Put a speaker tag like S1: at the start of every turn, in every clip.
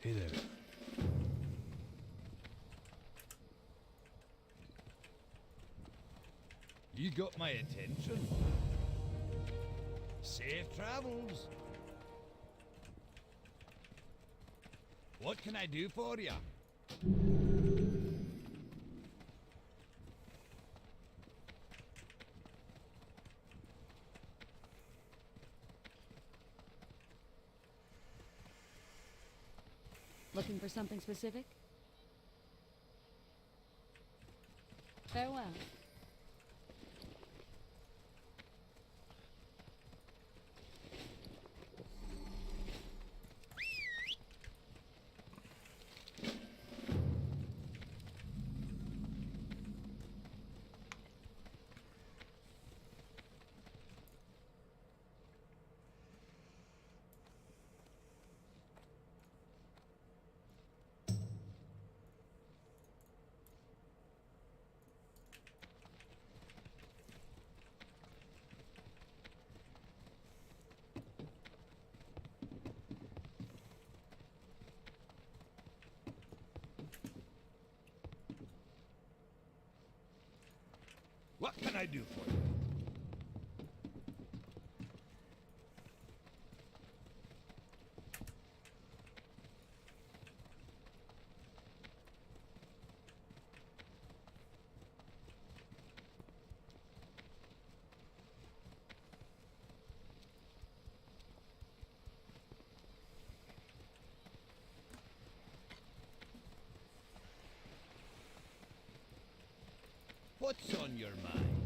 S1: Hey there.
S2: You got my attention. Safe travels. What can I do for you?
S3: Looking for something specific? Farewell.
S2: What can I do for you? What's on your mind?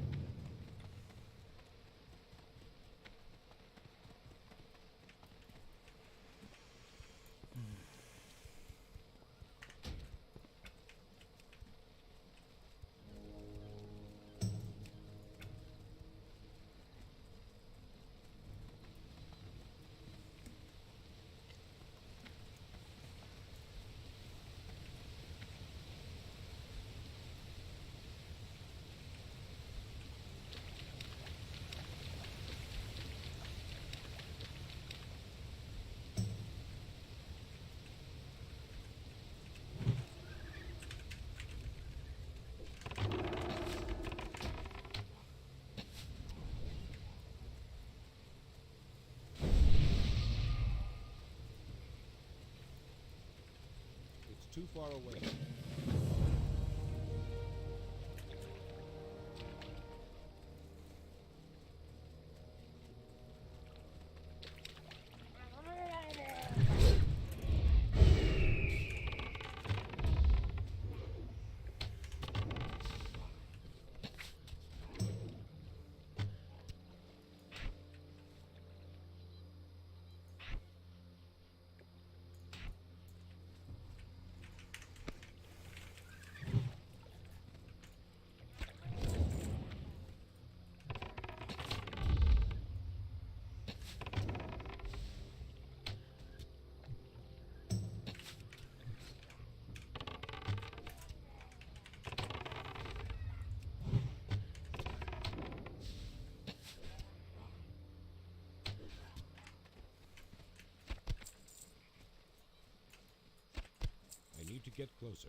S1: It's too far away. I need to get closer.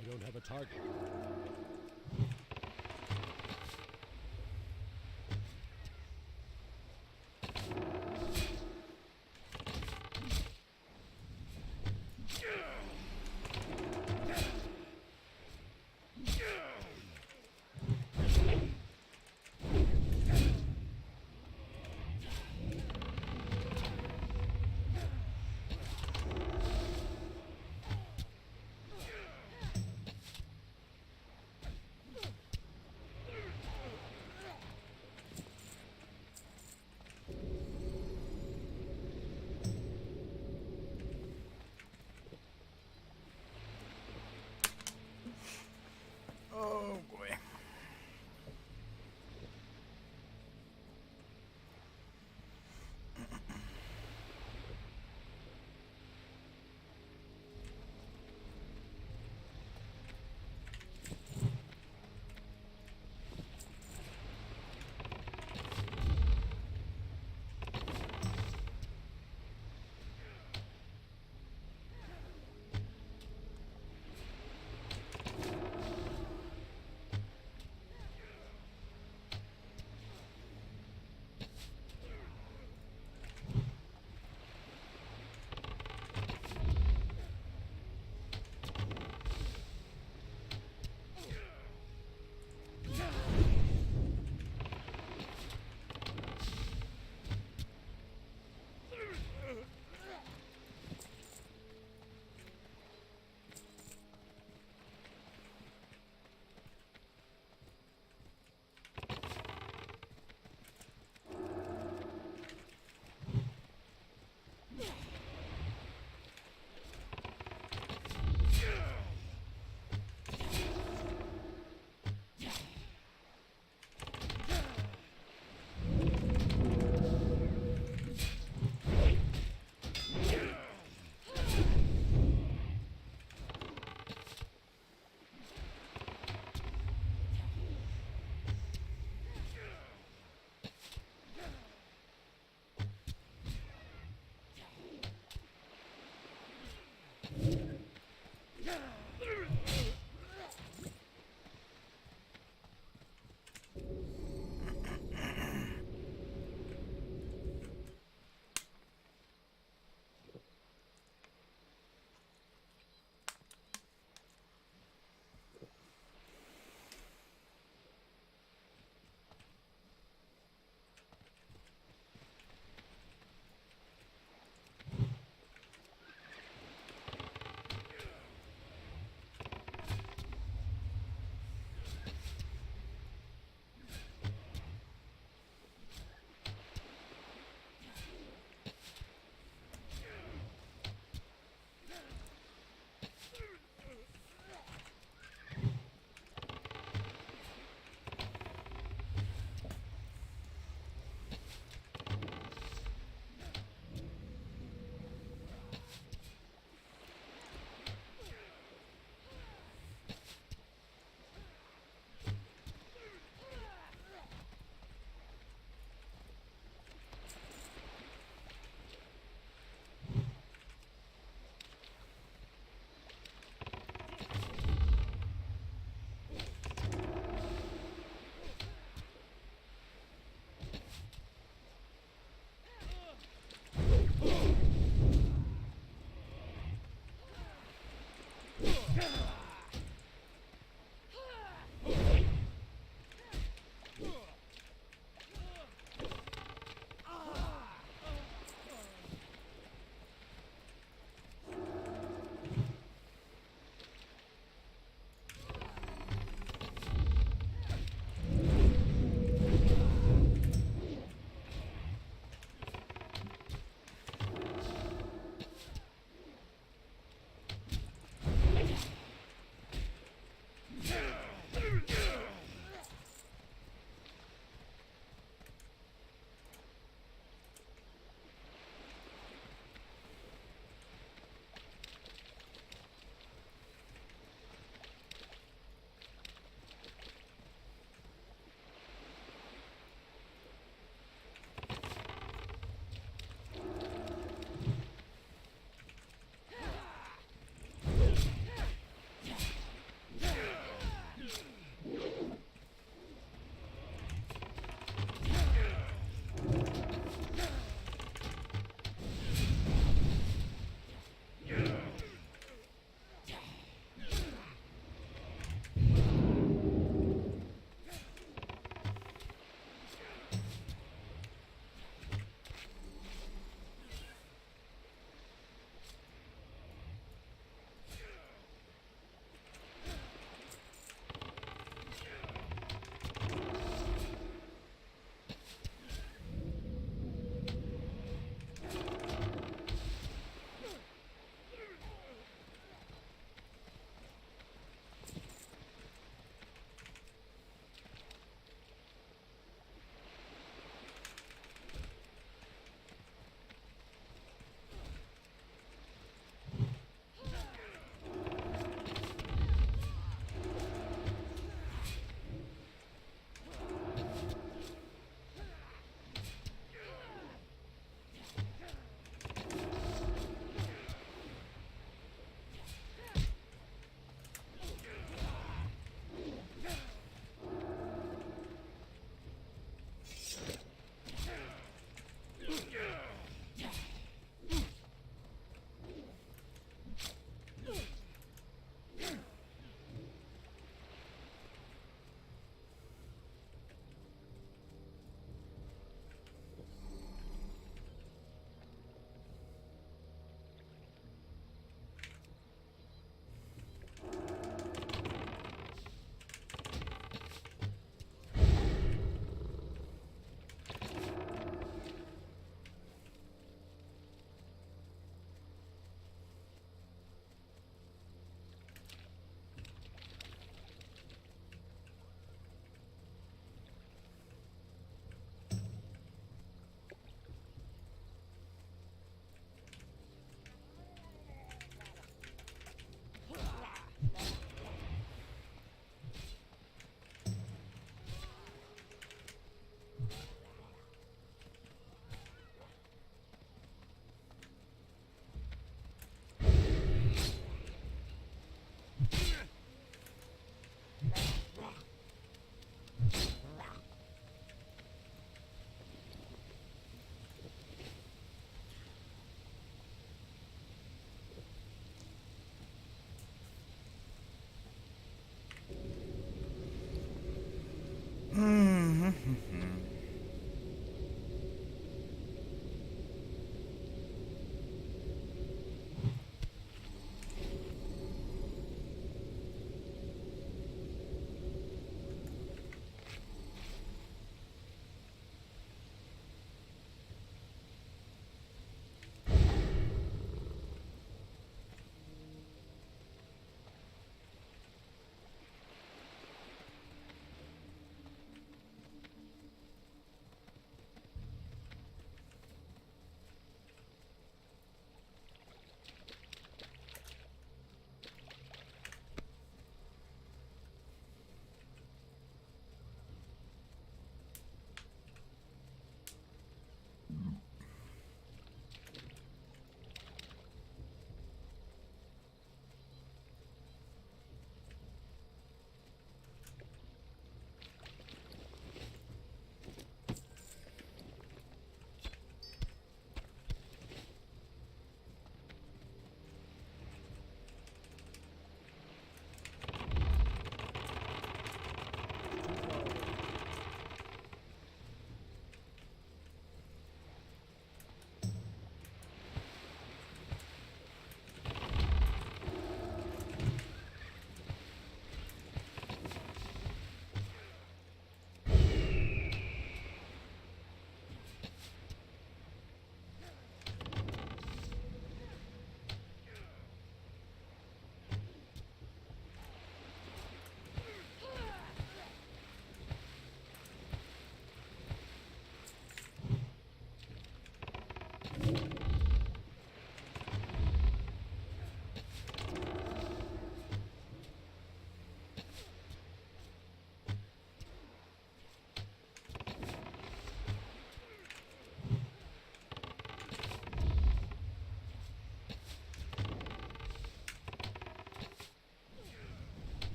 S1: I don't have a target.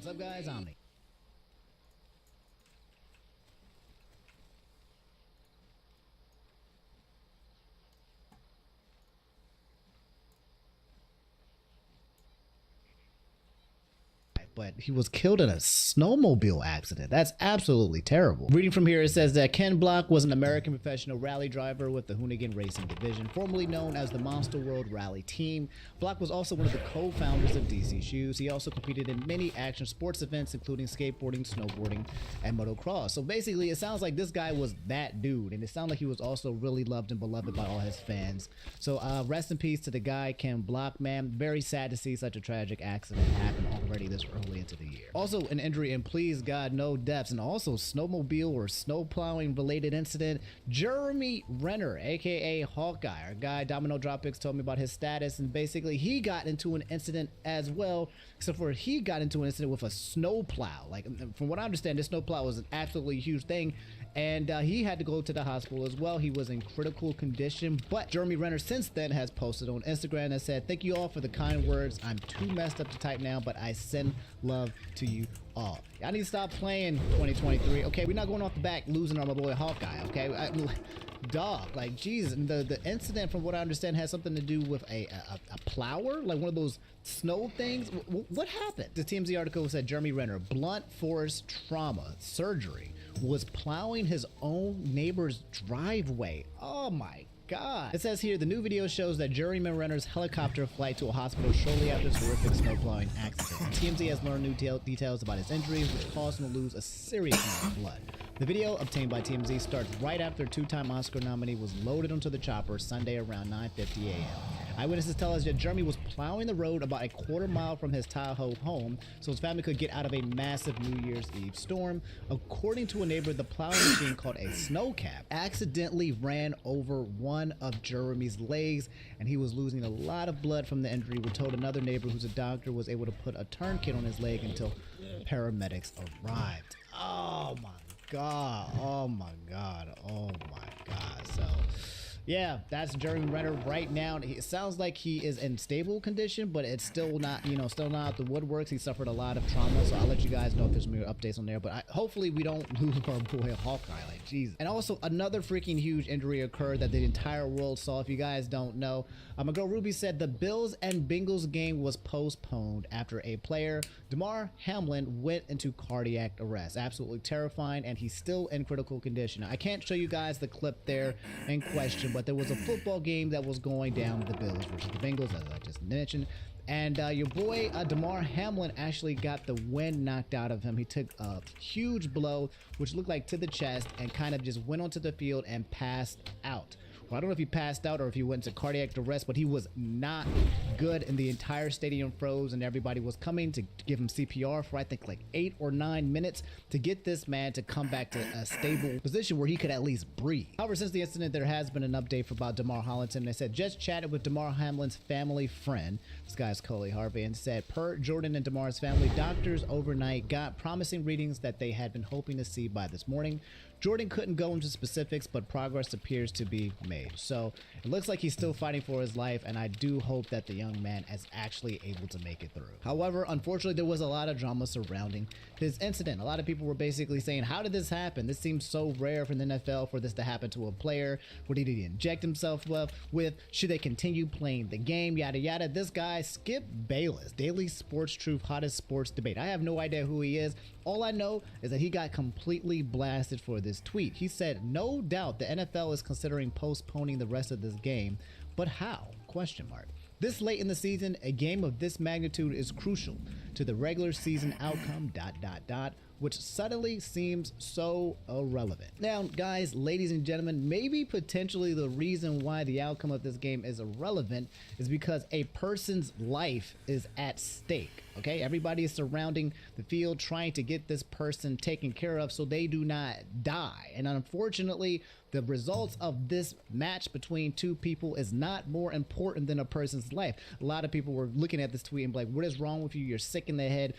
S4: What's up, guys? Omni. But he was killed in a snowmobile accident. That's absolutely terrible. Reading from here, it says that Ken Block was an American professional rally driver with the Hoonigan Racing Division, formerly known as the Monster World Rally Team. Block was also one of the co-founders of DC Shoes. He also competed in many action sports events, including skateboarding, snowboarding, and motocross. So basically, it sounds like this guy was that dude, and it sounds like he was also really loved and beloved by all his fans. So rest in peace to the guy, Ken Block, man. Very sad to see such a tragic accident happen already this early into the year. Also an injury, and please God, no deaths, and also snowmobile or snow plowing related incident. Jeremy Renner, aka Hawkeye, our guy Domino Dropix, told me about his status, and basically he got into an incident as well, except for he got into an incident with a snow plow. Like, from what I understand, this snow plow was an absolutely huge thing, and he had to go to the hospital as well. He was in critical condition, but Jeremy Renner since then has posted on Instagram and said, "Thank you all for the kind words. I'm too messed up to type now, but I send love to you all." I need to stop playing 2023. Okay, we're not going off the back losing on my boy Hawkeye. Okay, dog, like, Jesus. The incident, from what I understand, has something to do with a plower, like one of those snow things. What happened? The TMZ article said Jeremy Renner, blunt force trauma surgery, was plowing his own neighbor's driveway. Oh my God. It says here, the new video shows that Jeremy Renner's helicopter flight to a hospital shortly after his horrific snow plowing accident. TMZ has learned new details about his injuries, which caused him to lose a serious amount of blood. The video, obtained by TMZ, starts right after a two-time Oscar nominee was loaded onto the chopper Sunday around 9:50 a.m. Eyewitnesses tell us that Jeremy was plowing the road about a quarter mile from his Tahoe home so his family could get out of a massive New Year's Eve storm. According to a neighbor, the plowing machine, called a snowcap, accidentally ran over one of Jeremy's legs, and he was losing a lot of blood from the injury. We're told another neighbor, who's a doctor, was able to put a tourniquet on his leg until paramedics arrived. Oh my God. Oh my God. Oh my God. So yeah, that's Jeremy Renner right now. It sounds like he is in stable condition, but it's still not, still not out the woodworks. He suffered a lot of trauma, so I'll let you guys know if there's more updates on there. But hopefully we don't lose our boy Hawkeye, like, Jesus. And also another freaking huge injury occurred that the entire world saw. If you guys don't know, my girl Ruby said the Bills and Bengals game was postponed after a player, Damar Hamlin, went into cardiac arrest. Absolutely terrifying, and he's still in critical condition. I can't show you guys the clip there in question, but there was a football game that was going down, the Bills versus the Bengals, as I just mentioned. And your boy Damar Hamlin actually got the wind knocked out of him. He took a huge blow, which looked like to the chest, and kind of just went onto the field and passed out. Well, I don't know if he passed out or if he went into cardiac arrest, but he was not good, and the entire stadium froze, and everybody was coming to give him CPR for, I think, like 8 or 9 minutes to get this man to come back to a stable position where he could at least breathe. However, since the incident, there has been an update about Damar Hamlin. They said, just chatted with Damar Hamlin's family friend, this guy's Coley Harvey, and said, per Jordan and Damar's family, doctors overnight got promising readings that they had been hoping to see by this morning. Jordan couldn't go into specifics, but progress appears to be made. So it looks like he's still fighting for his life, and I do hope that the young man is actually able to make it through. However, unfortunately, there was a lot of drama surrounding his incident. A lot of people were basically saying, how did this happen? This seems so rare for the NFL for this to happen to a player. What did he inject himself with? Should they continue playing the game? Yada, yada. This guy, Skip Bayless, Daily Sports Truth, hottest sports debate. I have no idea who he is. All I know is that he got completely blasted for this tweet. He said, no doubt the NFL is considering postponing the rest of this game, but how? Question mark. This late in the season, a game of this magnitude is crucial to the regular season outcome, ... which suddenly seems so irrelevant. Now, guys, ladies and gentlemen, maybe potentially the reason why the outcome of this game is irrelevant is because a person's life is at stake. Okay, everybody is surrounding the field trying to get this person taken care of so they do not die. And unfortunately, the results of this match between two people is not more important than a person's life. A lot of people were looking at this tweet and be like, what is wrong with you? You're sick in the head.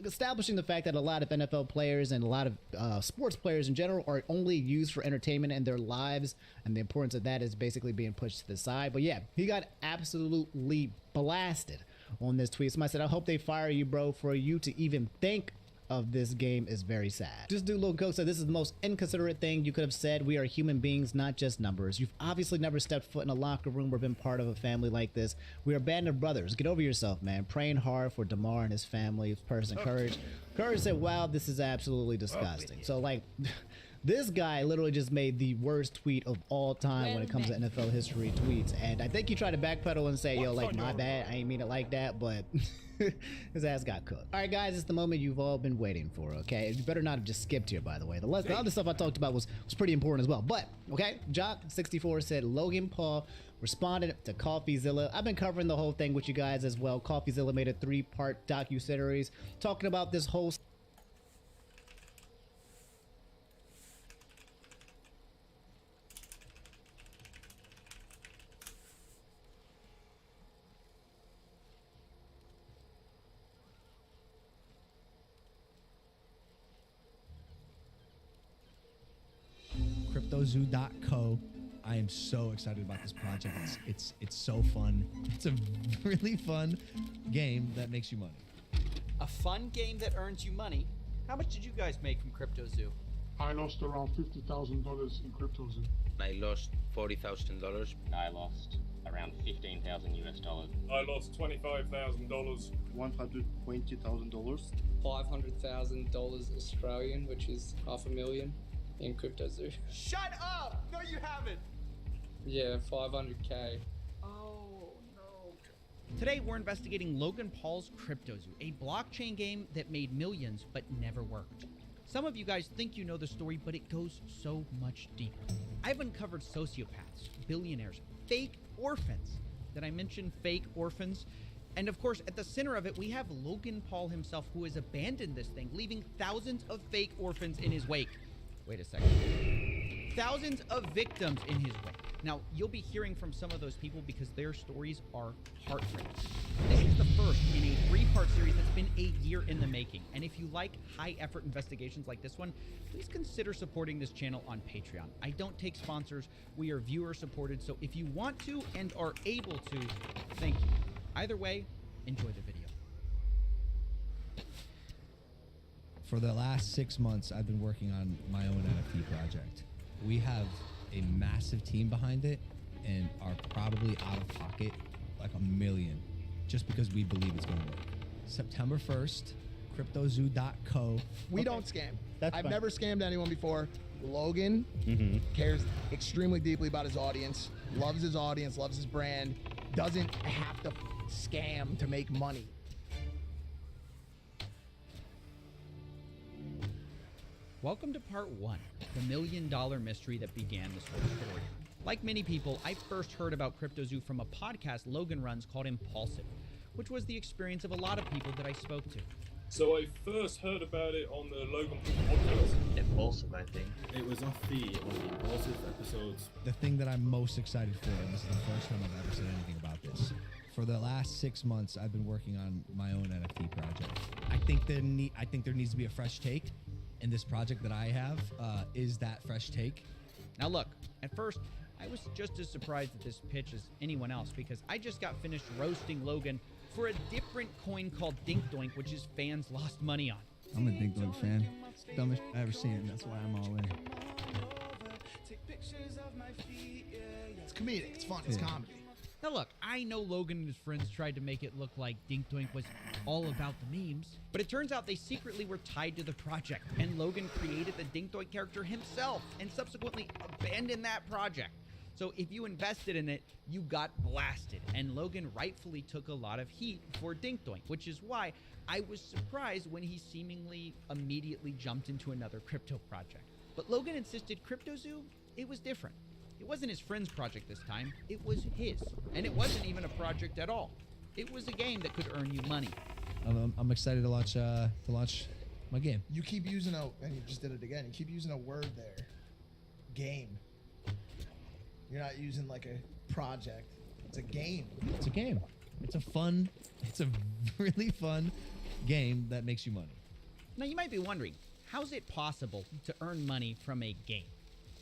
S4: Establishing the fact that a lot of NFL players and a lot of sports players in general are only used for entertainment and their lives, and the importance of that is basically being pushed to the side. But yeah, he got absolutely blasted on this tweet. Somebody said, I hope they fire you, bro. For you to even think of this game is very sad. This dude Logan Coke said, this is the most inconsiderate thing you could have said. We are human beings, not just numbers. You've obviously never stepped foot in a locker room or been part of a family like this. We are a band of brothers. Get over yourself, man. Praying hard for Damar and his family. Person Courage. Courage said, wow, this is absolutely disgusting. So like this guy literally just made the worst tweet of all time when it comes to NFL history tweets. And I think he tried to backpedal and say, yo, like, my bad, I ain't mean it like that, but his ass got cooked. All right, guys, it's the moment you've all been waiting for, okay? You better not have just skipped here, by the way. The other stuff I talked about was pretty important as well. But, okay, Jock64 said Logan Paul responded to CoffeeZilla. I've been covering the whole thing with you guys as well. CoffeeZilla made a 3-part docuseries talking about this whole
S5: CryptoZoo.co. I am so excited about this project. It's so fun. It's a really fun game that makes you money.
S6: A fun game that earns you money. How much did you guys make from CryptoZoo?
S7: I lost around $50,000 in CryptoZoo.
S8: I lost $40,000.
S9: I lost around 15,000 US dollars.
S10: I lost $25,000.
S7: $120,000.
S11: $500,000 Australian, which is $500,000 in CryptoZoo.
S6: Shut up! No, you haven't.
S11: Yeah, 500K.
S6: Oh no.
S12: Today we're investigating Logan Paul's CryptoZoo, a blockchain game that made millions but never worked. Some of you guys think you know the story, but it goes so much deeper. I've uncovered sociopaths, billionaires, fake orphans. Did I mention fake orphans? And of course, at the center of it, we have Logan Paul himself, who has abandoned this thing, leaving thousands of fake orphans in his wake. Wait a second. Thousands of victims in his wake. Now, you'll be hearing from some of those people because their stories are heartbreaking. This is the first in a 3-part series that's been a year in the making. And if you like high-effort investigations like this one, please consider supporting this channel on Patreon. I don't take sponsors. We are viewer-supported, so if you want to and are able to, thank you. Either way, enjoy the video.
S5: For the last 6 months, I've been working on my own NFT project. We have a massive team behind it and are probably out of pocket like $1 million just because we believe it's going to work. September 1st, CryptoZoo.co.
S13: We don't scam. I've
S4: fine.
S13: never scammed anyone before. Logan cares extremely deeply about his audience, loves his brand, doesn't have to scam to make money.
S12: Welcome to part 1, the $1 million mystery that began this whole story. Like many people, I first heard about CryptoZoo from a podcast Logan runs called Impulsive, which was the experience of a lot of people that I spoke to.
S10: So I first heard about it on the Logan Paul podcast.
S9: Impulsive, I think.
S14: It was off the Impulsive episodes.
S5: The thing that I'm most excited for, and this is the first time I've ever said anything about this, for the last 6 months, I've been working on my own NFT project. I think there needs to be a fresh take. And this project that I have is that fresh take.
S12: Now look, at first, I was just as surprised at this pitch as anyone else because I just got finished roasting Logan for a different coin called Dink Doink, which his fans lost money on.
S5: I'm a Dink Doink fan. Dumbest I've ever seen. That's why I'm all in.
S13: It's comedic. It's fun. It's comedy.
S12: Now look, I know Logan and his friends tried to make it look like Dink Doink was all about the memes, but it turns out they secretly were tied to the project, and Logan created the Dink Doink character himself and subsequently abandoned that project. So if you invested in it, you got blasted, and Logan rightfully took a lot of heat for Dink Doink, which is why I was surprised when he seemingly immediately jumped into another crypto project. But Logan insisted CryptoZoo, it was different. It wasn't his friend's project this time, it was his. And it wasn't even a project at all. It was a game that could earn you money.
S5: I'm excited to launch my game.
S13: You keep using and you just did it again, you keep using a word there. Game. You're not using like a project. It's a game.
S5: It's a game. It's a really fun game that makes you money.
S12: Now you might be wondering, how's it possible to earn money from a game?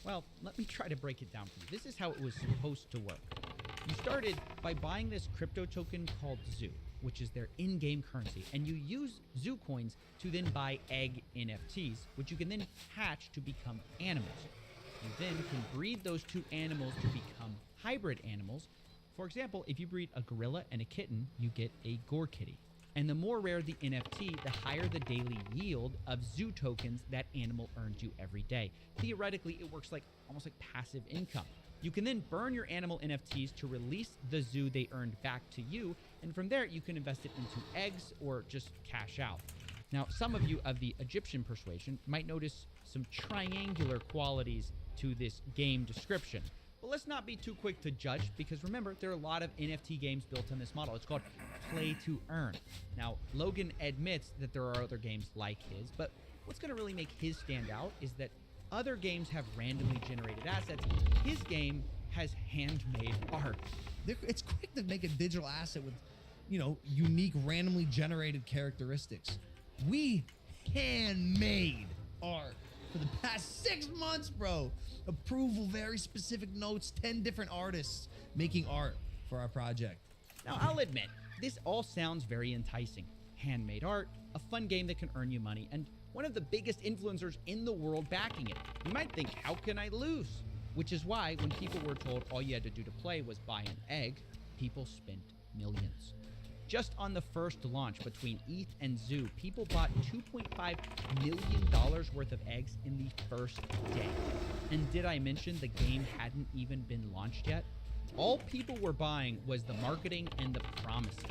S12: Well, let me try to break it down for you. This is how it was supposed to work. You started by buying this crypto token called Zoo, which is their in-game currency, and you use zoo coins to then buy egg NFTs, which you can then hatch to become animals. You then can breed those two animals to become hybrid animals. For example, if you breed a gorilla and a kitten, you get a gore kitty. And the more rare the NFT, the higher the daily yield of zoo tokens that animal earns you every day. Theoretically, it works like almost like passive income. You can then burn your animal NFTs to release the zoo they earned back to you, and from there you can invest it into eggs or just cash out. Now, some of you of the Egyptian persuasion might notice some triangular qualities to this game description. But let's not be too quick to judge, because remember, there are a lot of NFT games built on this model. It's called play to earn. Now, Logan admits that there are other games like his, but what's going to really make his stand out is that other games have randomly generated assets. His game has handmade art.
S5: It's quick to make a digital asset with, unique randomly generated characteristics. We handmade art for the past 6 months, bro. Approval, very specific notes, 10 different artists making art for our project.
S12: Now, I'll admit, this all sounds very enticing. Handmade art, a fun game that can earn you money, and one of the biggest influencers in the world backing it. You might think, how can I lose? Which is why when people were told all you had to do to play was buy an egg, people spent millions. Just on the first launch between ETH and Zoo, people bought $2.5 million worth of eggs in the first day. And did I mention the game hadn't even been launched yet? All people were buying was the marketing and the promises.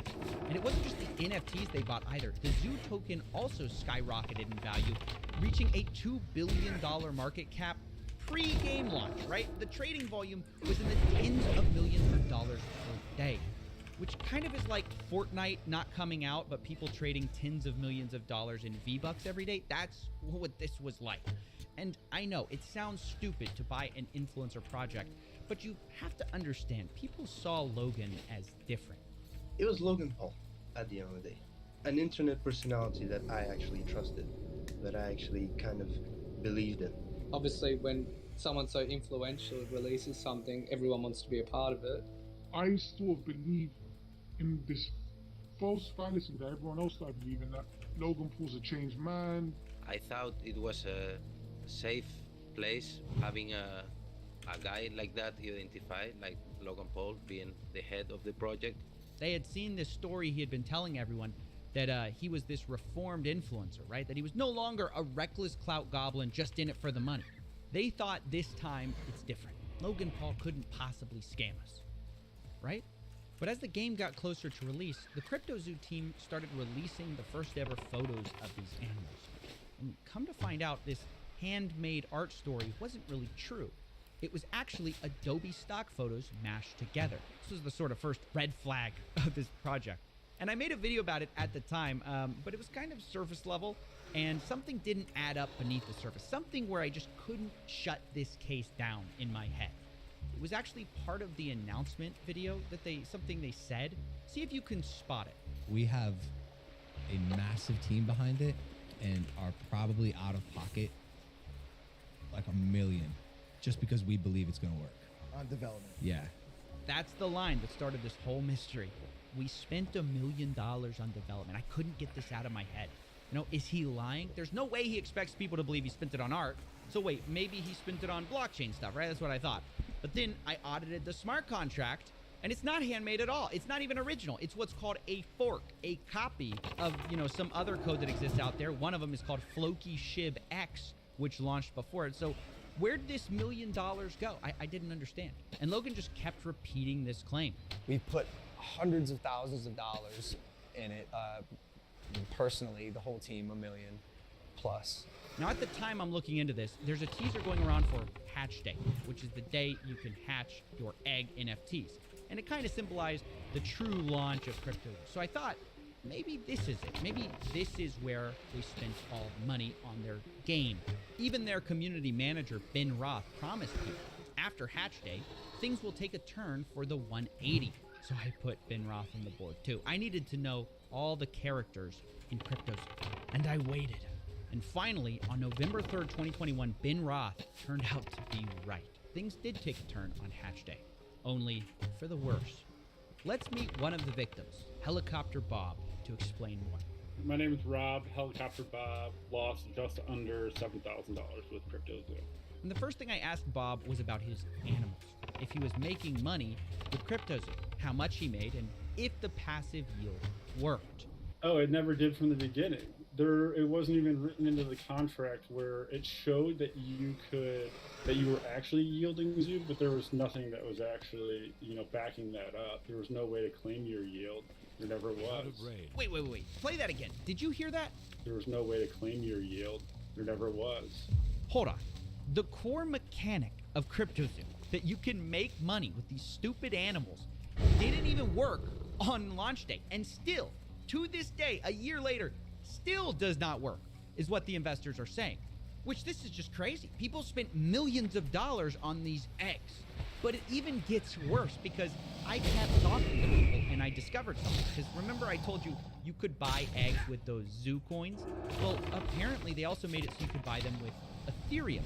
S12: And it wasn't just the NFTs they bought either. The Zoo token also skyrocketed in value, reaching a $2 billion market cap pre-game launch, right? The trading volume was in the tens of millions of dollars per day, which kind of is like Fortnite not coming out, but people trading tens of millions of dollars in V-Bucks every day. That's what this was like. And I know it sounds stupid to buy an influencer project, but you have to understand, people saw Logan as different.
S15: It was Logan Paul at the end of the day. An internet personality that I actually trusted, that I actually kind of believed in.
S11: Obviously, when someone so influential releases something, everyone wants to be a part of it.
S7: I still believe in this false fallacy that everyone else started believing, that Logan Paul's a changed man.
S8: I thought it was a safe place having a guy like that identified, like Logan Paul being the head of the project.
S12: They had seen this story he had been telling everyone, that he was this reformed influencer, right? That he was no longer a reckless clout goblin just in it for the money. They thought this time it's different. Logan Paul couldn't possibly scam us, right? But as the game got closer to release, the CryptoZoo team started releasing the first ever photos of these animals. And come to find out, this handmade art story wasn't really true. It was actually Adobe stock photos mashed together. This was the sort of first red flag of this project. And I made a video about it at the time, but it was kind of surface level, and something didn't add up beneath the surface. Something where I just couldn't shut this case down in my head. It was actually part of the announcement video that something they said. See if you can spot it.
S5: We have a massive team behind it and are probably out of pocket like $1 million just because we believe it's going to work.
S13: On development.
S5: Yeah.
S12: That's the line that started this whole mystery. We spent $1 million on development. I couldn't get this out of my head. Is he lying? There's no way he expects people to believe he spent it on art. So wait, maybe he spent it on blockchain stuff, right? That's what I thought. But then I audited the smart contract, and it's not handmade at all. It's not even original. It's what's called a fork, a copy of, some other code that exists out there. One of them is called Floki Shib X, which launched before it. So where did this $1 million go? I didn't understand. And Logan just kept repeating this claim.
S16: We put hundreds of thousands of dollars in it. Personally, the whole team, $1 million plus.
S12: Now, at the time I'm looking into this, there's a teaser going around for Hatch Day, which is the day you can hatch your egg NFTs. And it kind of symbolized the true launch of crypto. So I thought, maybe this is it. Maybe this is where they spent all the money on their game. Even their community manager, Ben Roth, promised people, after Hatch Day, things will take a turn for the 180. So I put Ben Roth on the board too. I needed to know all the characters in cryptos, and I waited. And finally, on November 3rd, 2021, Ben Roth turned out to be right. Things did take a turn on Hatch Day, only for the worse. Let's meet one of the victims, Helicopter Bob, to explain more.
S10: My name is Rob. Helicopter Bob lost just under $7,000 with CryptoZoo.
S12: And the first thing I asked Bob was about his animals. If he was making money with CryptoZoo, how much he made, and if the passive yield worked.
S10: Oh, it never did from the beginning. It wasn't even written into the contract where it showed that you were actually yielding zoo, but there was nothing that was actually, backing that up. There was no way to claim your yield. There never was.
S12: Wait. Play that again. Did you hear that?
S10: There was no way to claim your yield. There never was.
S12: Hold on. The core mechanic of CryptoZoo, that you can make money with these stupid animals, didn't even work on launch day. And still, to this day, a year later, still does not work, is what the investors are saying. Which, this is just crazy. People spent millions of dollars on these eggs. But it even gets worse because I kept talking to people and I discovered something. Because remember I told you you could buy eggs with those zoo coins? Well, apparently they also made it so you could buy them with Ethereum.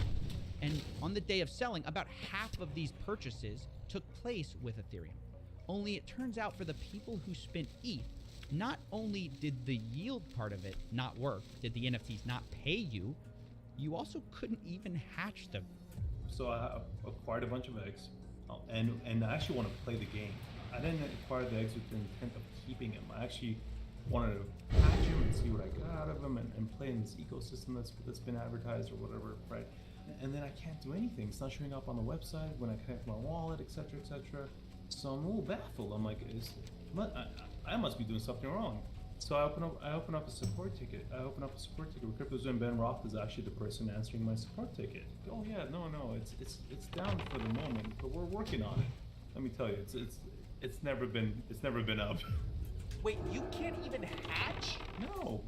S12: And on the day of selling, about half of these purchases took place with Ethereum. Only it turns out for the people who spent ETH, not only did the yield part of it not work, did the NFTs not pay you, you also couldn't even hatch them.
S14: So I acquired a bunch of eggs, and I actually want to play the game. I didn't acquire the eggs with the intent of keeping them. I actually wanted to hatch them and see what I got out of them and play in this ecosystem that's been advertised or whatever, right? And then I can't do anything. It's not showing up on the website when I connect my wallet, etc., etc. So I'm a little baffled. I'm like, I must be doing something wrong. So I open up a support ticket. with CryptoZoo, and Ben Roth is actually the person answering my support ticket. Oh yeah, no, it's down for the moment, but we're working on it. Let me tell you, it's never been up.
S12: Wait, you can't even hatch?
S14: No,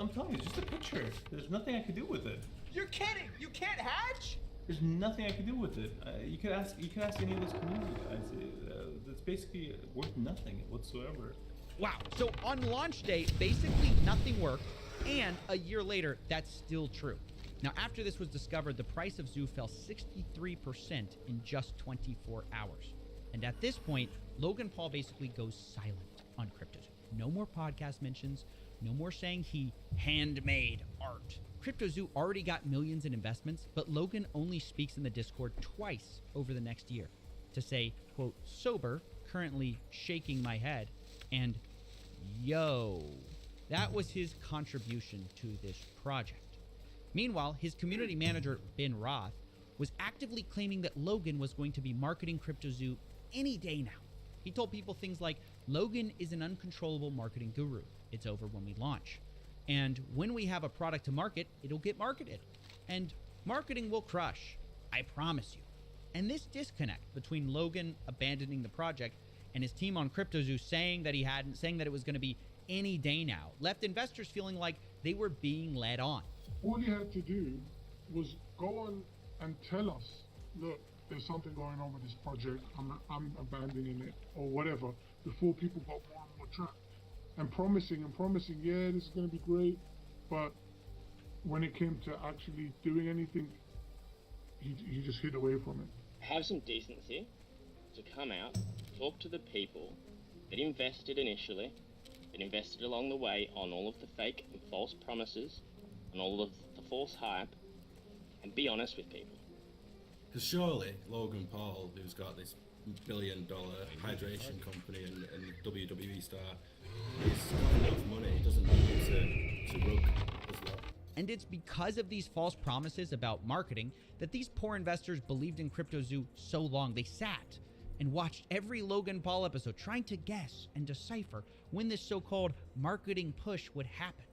S14: I'm telling you, it's just a picture. There's nothing I can do with it.
S12: You're kidding! You can't hatch?
S14: There's nothing I can do with it. You could ask any of those community guys. It's basically worth nothing whatsoever.
S12: Wow, so on launch day, basically nothing worked, and a year later, that's still true. Now, after this was discovered, the price of Zoo fell 63% in just 24 hours. And at this point, Logan Paul basically goes silent on CryptoZoo. No more podcast mentions, no more saying he handmade art. CryptoZoo already got millions in investments, but Logan only speaks in the Discord twice over the next year to say, quote, sober, currently shaking my head, and yo. That was his contribution to this project. Meanwhile, his community manager, Ben Roth, was actively claiming that Logan was going to be marketing CryptoZoo any day now. He told people things like, Logan is an uncontrollable marketing guru. It's over when we launch. And when we have a product to market, it'll get marketed. And marketing will crush. I promise you. And this disconnect between Logan abandoning the project and his team on CryptoZoo saying that it was going to be any day now, left investors feeling like they were being led on.
S7: All he had to do was go on and tell us, look, there's something going on with this project, I'm abandoning it, or whatever, before people got more and more trapped. And promising, yeah, this is going to be great, but when it came to actually doing anything, he just hid away from it.
S9: Have some decency to come out, talk to the people that invested initially, that invested along the way on all of the fake and false promises, and all of the false hype, and be honest with people.
S14: Because surely Logan Paul, who's got this $1 billion hydration company and WWE star, he's got enough money, he doesn't need to rug as well.
S12: And it's because of these false promises about marketing that these poor investors believed in CryptoZoo so long. They sat and watched every Logan Paul episode trying to guess and decipher when this so-called marketing push would happen.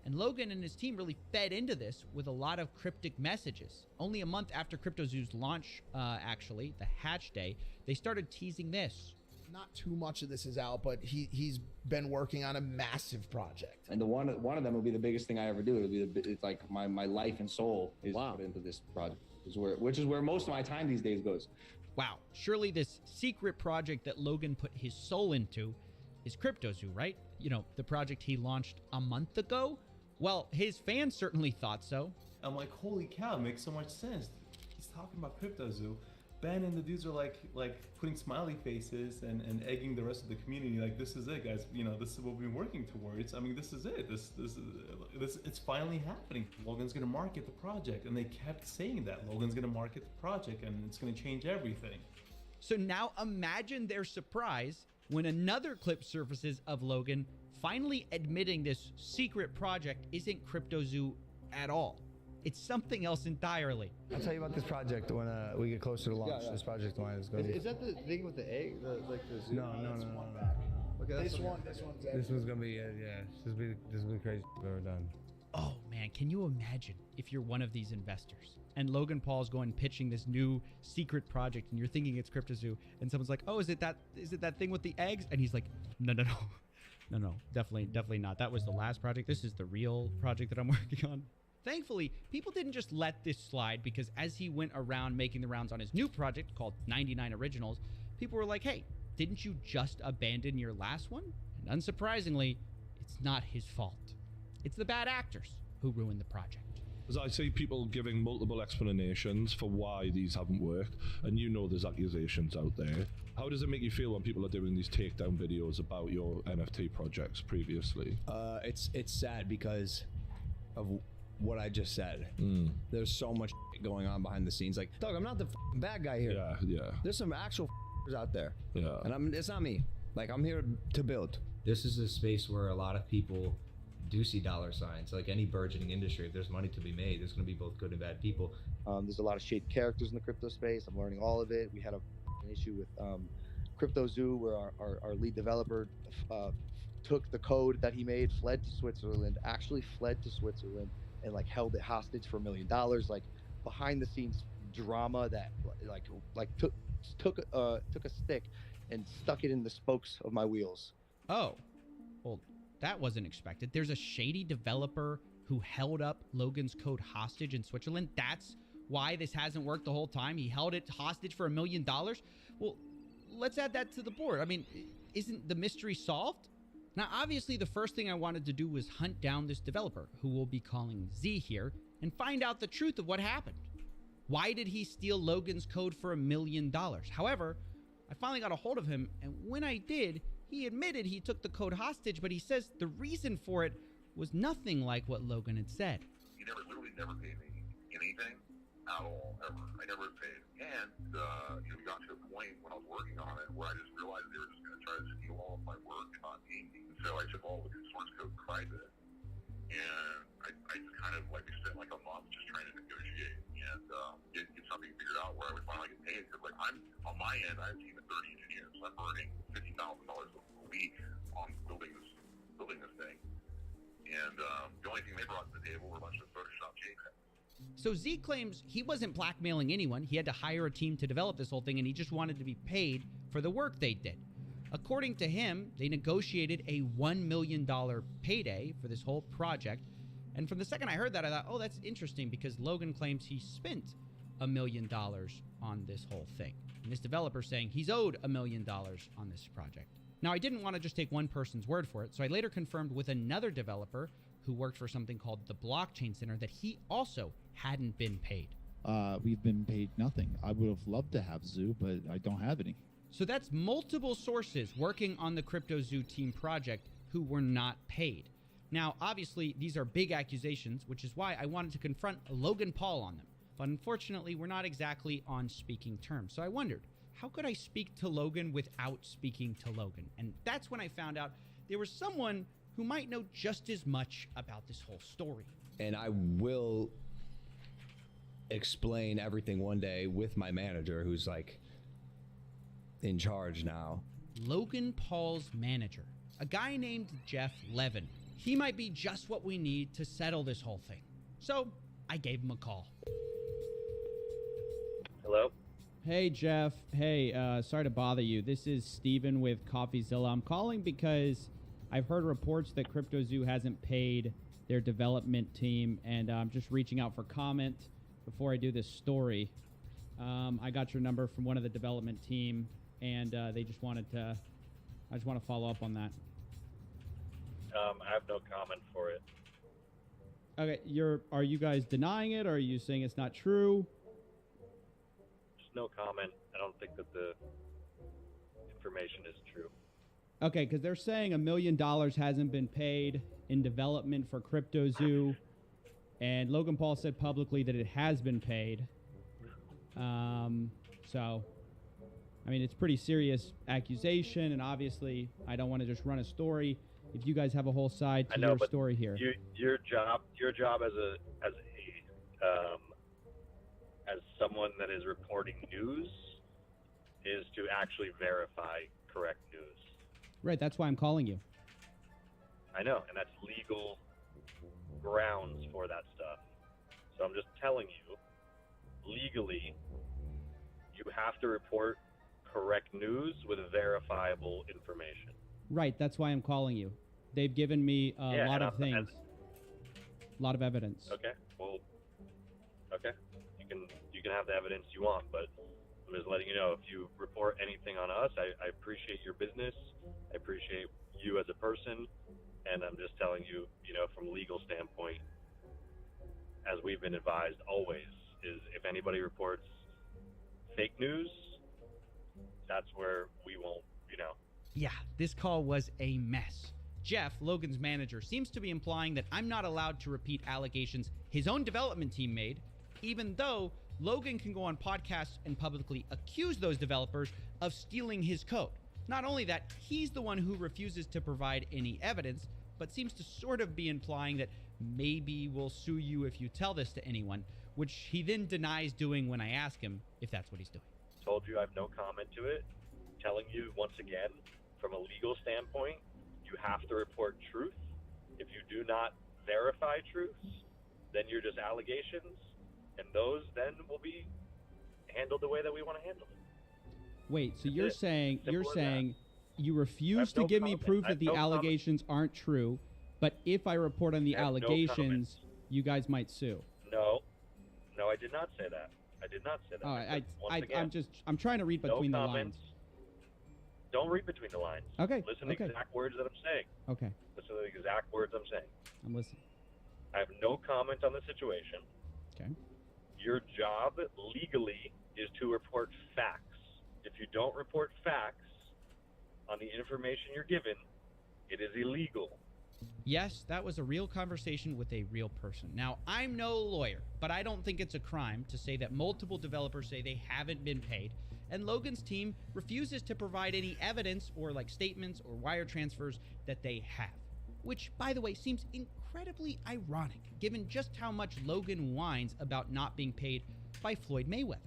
S12: And Logan and his team really fed into this with a lot of cryptic messages. Only a month after CryptoZoo's launch, actually, the hatch day, they started teasing this.
S13: Not too much of this is out, but he's been working on a massive project.
S17: And one of them will be the biggest thing I ever do. It's like my life and soul is put into this project, which is where most of my time these days goes.
S12: Wow, surely this secret project that Logan put his soul into is CryptoZoo, right? You know, the project he launched a month ago? Well, his fans certainly thought so.
S14: I'm like, holy cow, it makes so much sense. He's talking about CryptoZoo, Ben and the dudes are like putting smiley faces and egging the rest of the community. Like, this is it, guys. You know, this is what we've been working towards. I mean, this is it. This it's finally happening. Logan's gonna market the project, and they kept saying that Logan's gonna market the project, and it's gonna change everything.
S12: So now imagine their surprise when another clip surfaces of Logan finally admitting this secret project isn't CryptoZoo at all. It's something else entirely.
S16: I'll tell you about this project when we get closer to launch. This project line is going to be...
S18: Is that the thing with the egg? Like the zoo?
S16: No.
S18: Okay,
S16: This one's going to be, this will be crazy we've ever done.
S12: Oh man, can you imagine if you're one of these investors and Logan Paul's going pitching this new secret project and you're thinking it's CryptoZoo and someone's like, oh, is it that thing with the eggs? And he's like, no, definitely not. That was the last project. This is the real project that I'm working on. Thankfully, people didn't just let this slide, because as he went around making the rounds on his new project called 99 Originals, people were like, hey, didn't you just abandon your last one? And unsurprisingly, it's not his fault. It's the bad actors who ruined the project.
S19: As I see people giving multiple explanations for why these haven't worked, and you know there's accusations out there. How does it make you feel when people are doing these takedown videos about your NFT projects previously?
S16: It's sad because of what I just said. There's so much going on behind the scenes. Like, Doug, I'm not the bad guy here.
S19: Yeah.
S16: There's some actual out there.
S19: Yeah.
S16: And it's not me. Like, I'm here to build.
S20: This is a space where a lot of people do see dollar signs. Like any burgeoning industry, if there's money to be made, there's going to be both good and bad people.
S15: There's a lot of shady characters in the crypto space. I'm learning all of it. We had an issue with CryptoZoo, where our lead developer took the code that he made, fled to Switzerland, and like held it hostage for $1 million. Like, behind the scenes drama that took a stick and stuck it in the spokes of my wheels.
S12: Oh, well, that wasn't expected. There's a shady developer who held up Logan's code hostage in Switzerland. That's why this hasn't worked the whole time. He held it hostage for $1 million. Well, let's add that to the board. I mean, isn't the mystery solved? Now, obviously, the first thing I wanted to do was hunt down this developer, who we'll be calling Z here, and find out the truth of what happened. Why did he steal Logan's code for $1 million? However, I finally got a hold of him, and when I did, he admitted he took the code hostage, but he says the reason for it was nothing like what Logan had said.
S21: He literally never paid me anything at all, ever. I never paid. And, we got to a point when I was working on it where I just realized they were just going to try to steal all of my work and not pay me. So I took all of the source code private, and I just kind of, we spent like a month just trying to negotiate and get something figured out where I would finally get paid. Because, I'm on my end, I have a team of 30 engineers, so I'm earning $50,000 a week on building this thing. And the only thing they brought to the table were a bunch of Photoshop JPEGs.
S12: So Z claims he wasn't blackmailing anyone. He had to hire a team to develop this whole thing, and he just wanted to be paid for the work they did. According to him, they negotiated a $1 million payday for this whole project. And from the second I heard that, I thought, oh, that's interesting, because Logan claims he spent $1 million on this whole thing. And this developer saying he's owed $1 million on this project. Now, I didn't want to just take one person's word for it, so I later confirmed with another developer who worked for something called the Blockchain Center that he also hadn't been paid.
S22: We've been paid nothing. I would have loved to have Zoo, but I don't have any.
S12: So that's multiple sources working on the CryptoZoo team project who were not paid. Now, obviously, these are big accusations, which is why I wanted to confront Logan Paul on them. But unfortunately, we're not exactly on speaking terms. So I wondered, how could I speak to Logan without speaking to Logan? And that's when I found out there was someone who might know just as much about this whole story.
S16: And I will explain everything one day with my manager, who's in charge now.
S12: Logan Paul's manager, a guy named Jeff Levin. He might be just what we need to settle this whole thing. So I gave him a call.
S23: Hello?
S24: Hey, Jeff. Hey, sorry to bother you. This is Steven with CoffeeZilla. I'm calling because I've heard reports that CryptoZoo hasn't paid their development team, and I'm just reaching out for comment before I do this story. I got your number from one of the development team, and I just want to follow up on that.
S23: I have no comment for it.
S24: Okay, are you guys denying it, or are you saying it's not true?
S23: There's no comment. I don't think that the information is true.
S24: Okay, because they're saying $1 million hasn't been paid in development for CryptoZoo, and Logan Paul said publicly that it has been paid. So, I mean, it's pretty serious accusation, and obviously, I don't want to just run a story. If you guys have a whole side to your story here,
S23: Your job as someone that is reporting news is to actually verify correct news.
S24: right? That's why I'm calling you.
S23: I know, and that's legal grounds for that stuff. So I'm just telling you, legally, you have to report correct news with verifiable information.
S24: Right, that's why I'm calling you. They've given me a lot of things, a lot of evidence.
S23: Okay, well, okay, you can have the evidence you want, but I'm just letting you know, if you report anything on us, I appreciate your business, I appreciate you as a person, and I'm just telling you, from a legal standpoint, as we've been advised always, is if anybody reports fake news, that's where we won't,
S12: Yeah, this call was a mess. Jeff, Logan's manager, seems to be implying that I'm not allowed to repeat allegations his own development team made, even though Logan can go on podcasts and publicly accuse those developers of stealing his code. Not only that, he's the one who refuses to provide any evidence, but seems to sort of be implying that maybe we'll sue you if you tell this to anyone, which he then denies doing when I ask him if that's what he's doing.
S23: Told you I have no comment to it. Telling you once again, from a legal standpoint, you have to report truth. If you do not verify truths, then you're just allegations, and those then will be handled the way that we want to handle it.
S24: Wait, so you're saying
S23: Simple as
S24: you refuse to
S23: no
S24: give me
S23: comment.
S24: proof
S23: I
S24: that
S23: have
S24: the
S23: no comment.
S24: allegations aren't true, but if I report on the
S23: I have no
S24: allegations, you guys might sue.
S23: No, I did not say that. I did not say that.
S24: All
S23: I
S24: right,
S23: said, once again,
S12: I'm trying to read between
S23: no
S12: the
S23: comments.
S12: lines.
S23: Don't read between the lines.
S24: Okay,
S23: Listen to
S24: okay.
S23: the exact words that I'm saying.
S24: Okay,
S23: Listen to the exact words I'm saying.
S24: I'm listening.
S23: I have no comment on the situation.
S24: Okay.
S23: Your job legally is to report facts. If you don't report facts on the information you're given, it is illegal.
S12: Yes, that was a real conversation with a real person. Now, I'm no lawyer, but I don't think it's a crime to say that multiple developers say they haven't been paid, and Logan's team refuses to provide any evidence or statements or wire transfers that they have. Which, by the way, seems incredibly ironic, given just how much Logan whines about not being paid by Floyd Mayweather.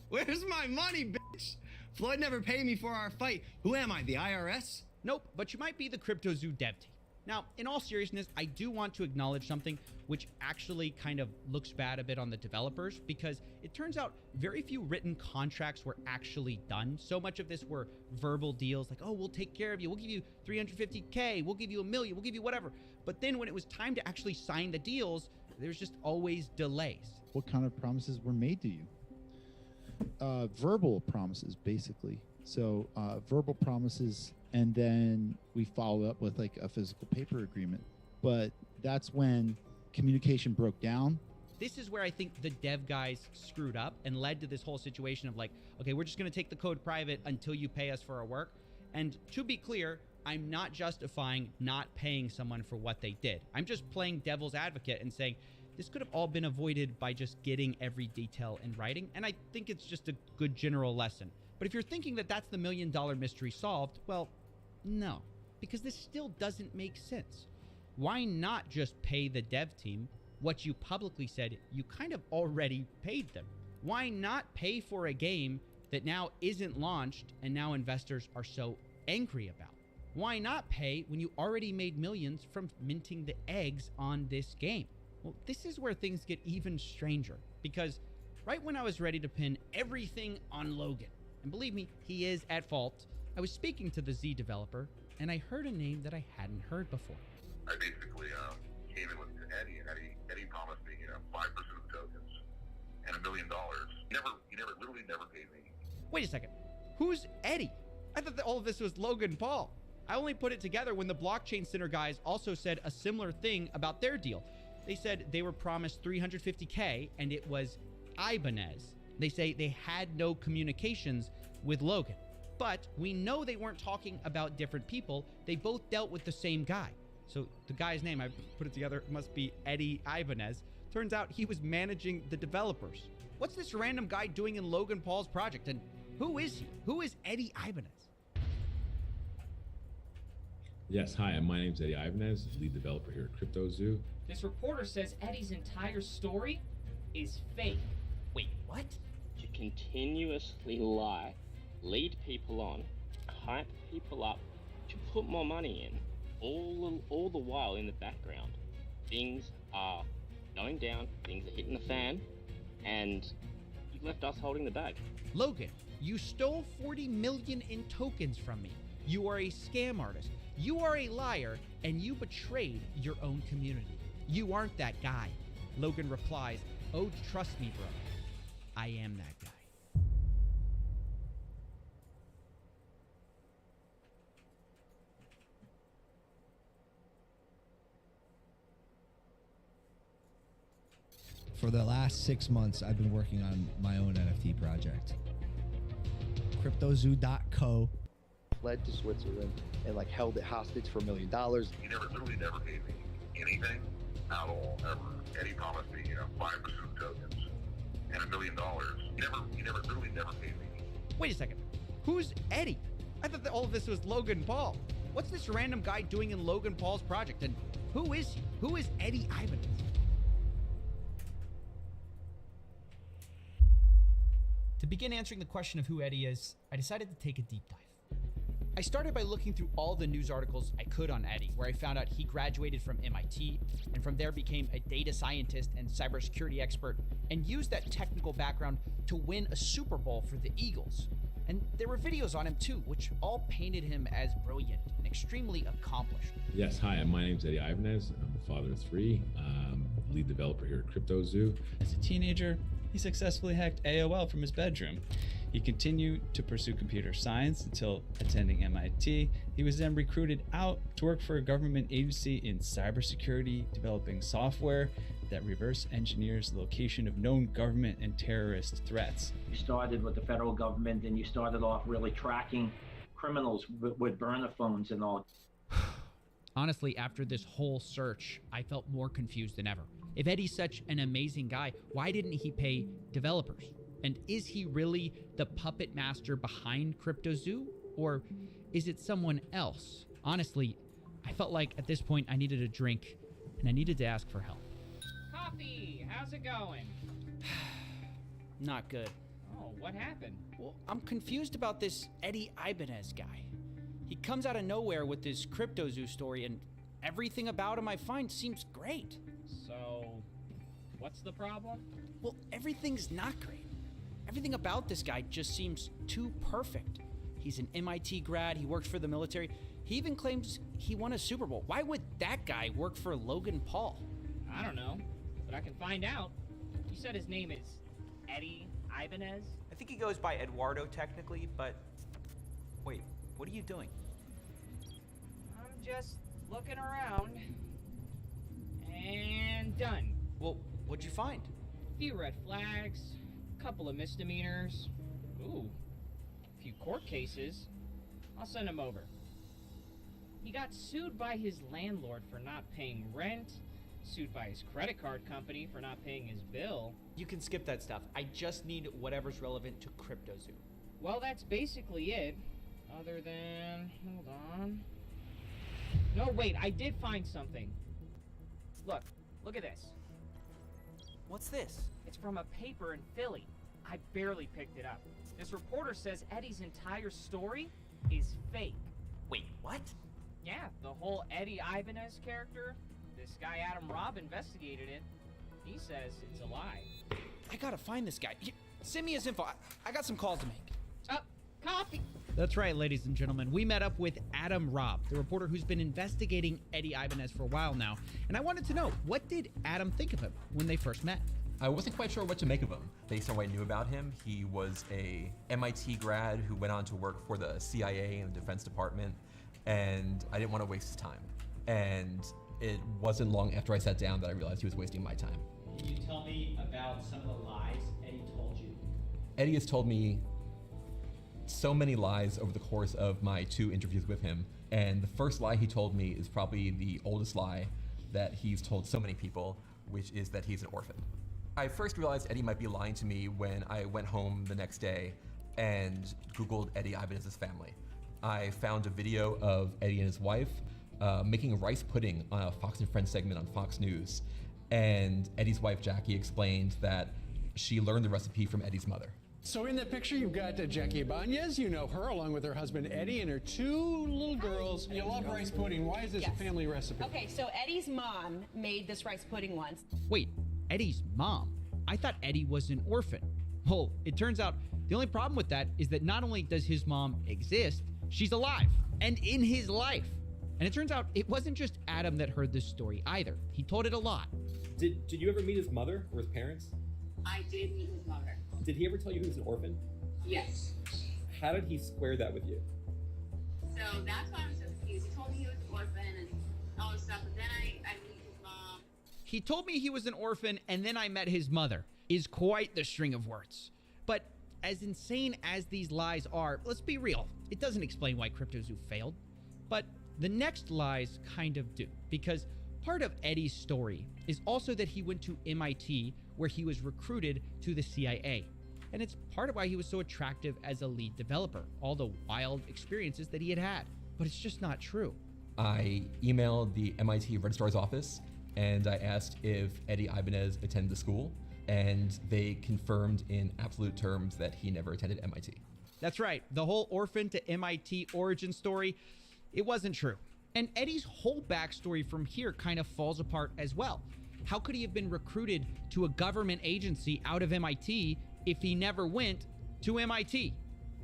S1: Where's my money, bitch? Floyd never paid me for our fight. Who am I, the IRS?
S12: Nope, but you might be the CryptoZoo dev team. Now, in all seriousness, I do want to acknowledge something which actually kind of looks bad a bit on the developers, because it turns out very few written contracts were actually done. So much of this were verbal deals like, oh, we'll take care of you. We'll give you $350K. We'll give you $1 million. We'll give you whatever. But then when it was time to actually sign the deals, there's just always delays.
S22: What kind of promises were made to you? Verbal promises, basically. So verbal promises, and then we follow up with a physical paper agreement. But that's when communication broke down.
S12: This is where I think the dev guys screwed up and led to this whole situation of okay, we're just going to take the code private until you pay us for our work. And to be clear, I'm not justifying not paying someone for what they did. I'm just playing devil's advocate and saying this could have all been avoided by just getting every detail in writing. And I think it's just a good general lesson. But if you're thinking that that's the $1 million mystery solved, well, no, because this still doesn't make sense. Why not just pay the dev team what you publicly said you kind of already paid them? Why not pay for a game that now isn't launched and now investors are so angry about? Why not pay when you already made millions from minting the eggs on this game? Well, this is where things get even stranger, because right when I was ready to pin everything on Logan, and believe me, he is at fault, I was speaking to the Z developer, and I heard a name that I hadn't heard before.
S21: I basically came in with Eddie, and Eddie promised me, 5% of the tokens and $1 million. He literally never paid me.
S12: Wait a second. Who's Eddie? I thought that all of this was Logan Paul. I only put it together when the Blockchain Center guys also said a similar thing about their deal. They said they were promised $350K, and it was Ibanez. They say they had no communications with Logan. But we know they weren't talking about different people. They both dealt with the same guy. So the guy's name, I put it together, must be Eddie Ibanez. Turns out he was managing the developers. What's this random guy doing in Logan Paul's project? And who is he? Who is Eddie Ibanez?
S2: Yes, hi, my name's Eddie Ibanez, lead developer here at CryptoZoo.
S3: This reporter says Eddie's entire story is fake.
S12: Wait, what?
S9: To continuously lie, lead people on, hype people up, to put more money in, all the while in the background, things are going down, things are hitting the fan, and you've left us holding the bag.
S12: Logan, you stole 40 million in tokens from me. You are a scam artist. You are a liar, and you betrayed your own community. You aren't that guy. Logan replies, "Oh, trust me, bro. I am that guy."
S5: For the last 6 months, I've been working on my own NFT project. CryptoZoo.co.
S15: Fled to Switzerland and like held it hostage for $1 million.
S21: He literally never gave me anything at all, ever. Eddie promised me, 5% tokens and $1 million. He literally never paid me.
S12: Wait a second. Who's Eddie? I thought that all of this was Logan Paul. What's this random guy doing in Logan Paul's project? And who is he? Who is Eddie Ibanez? To begin answering the question of who Eddie is, I decided to take a deep dive. I started by looking through all the news articles I could on Eddie, where I found out he graduated from MIT, and from there became a data scientist and cybersecurity expert, and used that technical background to win a Super Bowl for the Eagles. And there were videos on him too, which all painted him as brilliant and extremely accomplished.
S2: Yes, hi, my name's Eddie Ibanez. I'm a father of 3, lead developer here at CryptoZoo.
S4: As a teenager, he successfully hacked AOL from his bedroom. He continued to pursue computer science until attending MIT. He was then recruited out to work for a government agency in cybersecurity, developing software that reverse engineers the location of known government and terrorist threats.
S6: You started with the federal government, and you started off really tracking criminals with burner phones and all.
S12: Honestly, after this whole search, I felt more confused than ever. If Eddie's such an amazing guy, why didn't he pay developers? And is he really the puppet master behind CryptoZoo? Or is it someone else? Honestly, I felt like at this point I needed a drink and I needed to ask for help.
S3: Coffee, how's it going?
S12: Not good.
S3: Oh, what happened?
S12: Well, I'm confused about this Eddie Ibanez guy. He comes out of nowhere with this CryptoZoo story, and everything about him I find seems great.
S3: So, what's the problem?
S12: Well, everything's not great. Everything about this guy just seems too perfect. He's an MIT grad, he works for the military. He even claims he won a Super Bowl. Why would that guy work for Logan Paul?
S3: I don't know, but I can find out. You said his name is Eddie Ibanez?
S25: I think he goes by Eduardo technically, but wait, what are you doing?
S3: I'm just looking around. And done.
S25: Well, what'd you find?
S3: A few red flags, a couple of misdemeanors. Ooh, a few court cases. I'll send him over. He got sued by his landlord for not paying rent, sued by his credit card company for not paying his bill.
S25: You can skip that stuff. I just need whatever's relevant to CryptoZoo.
S3: Well, that's basically it. Other than... hold on. No, wait, I did find something. Look at this.
S25: What's this?
S3: It's from a paper in Philly. I barely picked it up. This reporter says Eddie's entire story is fake.
S25: Wait, what?
S3: Yeah, the whole Eddie Ibanez character. This guy Adam Robb investigated it. He says it's a lie.
S12: I gotta find this guy. Send me his info. I got some calls to make.
S3: Coffee!
S12: That's right, ladies and gentlemen. We met up with Adam Robb, the reporter who's been investigating Eddie Ibanez for a while now. And I wanted to know, what did Adam think of him when they first met?
S26: I wasn't quite sure what to make of him. Based on what I knew about him, he was a MIT grad who went on to work for the CIA and the Defense Department, and I didn't want to waste his time. And it wasn't long after I sat down that I realized he was wasting my time.
S24: Can you tell me about some of the lies Eddie told you?
S26: Eddie has told me so many lies over the course of my 2 interviews with him. And the first lie he told me is probably the oldest lie that he's told so many people, which is that he's an orphan. I first realized Eddie might be lying to me when I went home the next day and Googled Eddie Ibanez's family. I found a video of Eddie and his wife making rice pudding on a Fox and Friends segment on Fox News. And Eddie's wife, Jackie, explained that she learned the recipe from Eddie's mother.
S7: So in that picture, you've got Jackie Ibanez. You know her along with her husband, Eddie, and her 2 little girls. You love rice pudding. Why is this a family recipe?
S8: Okay, so Eddie's mom made this rice pudding once.
S12: Wait, Eddie's mom? I thought Eddie was an orphan. Well, it turns out the only problem with that is that not only does his mom exist, she's alive and in his life. And it turns out it wasn't just Adam that heard this story either. He told it a lot.
S10: Did you ever meet his mother or his parents?
S8: I did meet his mother.
S10: Did he ever tell you he was an orphan?
S8: Yes.
S10: How did he square that with you?
S8: So that's why I'm so confused. He told me he was an orphan and all this stuff, but then I meet his mom.
S12: He told me he was an orphan and then I met his mother is quite the string of words. But as insane as these lies are, let's be real, it doesn't explain why CryptoZoo failed. But the next lies kind of do, because part of Eddie's story is also that he went to MIT where he was recruited to the CIA. And it's part of why he was so attractive as a lead developer, all the wild experiences that he had had. But it's just not true.
S26: I emailed the MIT registrar's office and I asked if Eddie Ibanez attended the school, and they confirmed in absolute terms that he never attended MIT.
S12: That's right, the whole orphan to MIT origin story, it wasn't true. And Eddie's whole backstory from here kind of falls apart as well. How could he have been recruited to a government agency out of MIT if he never went to MIT?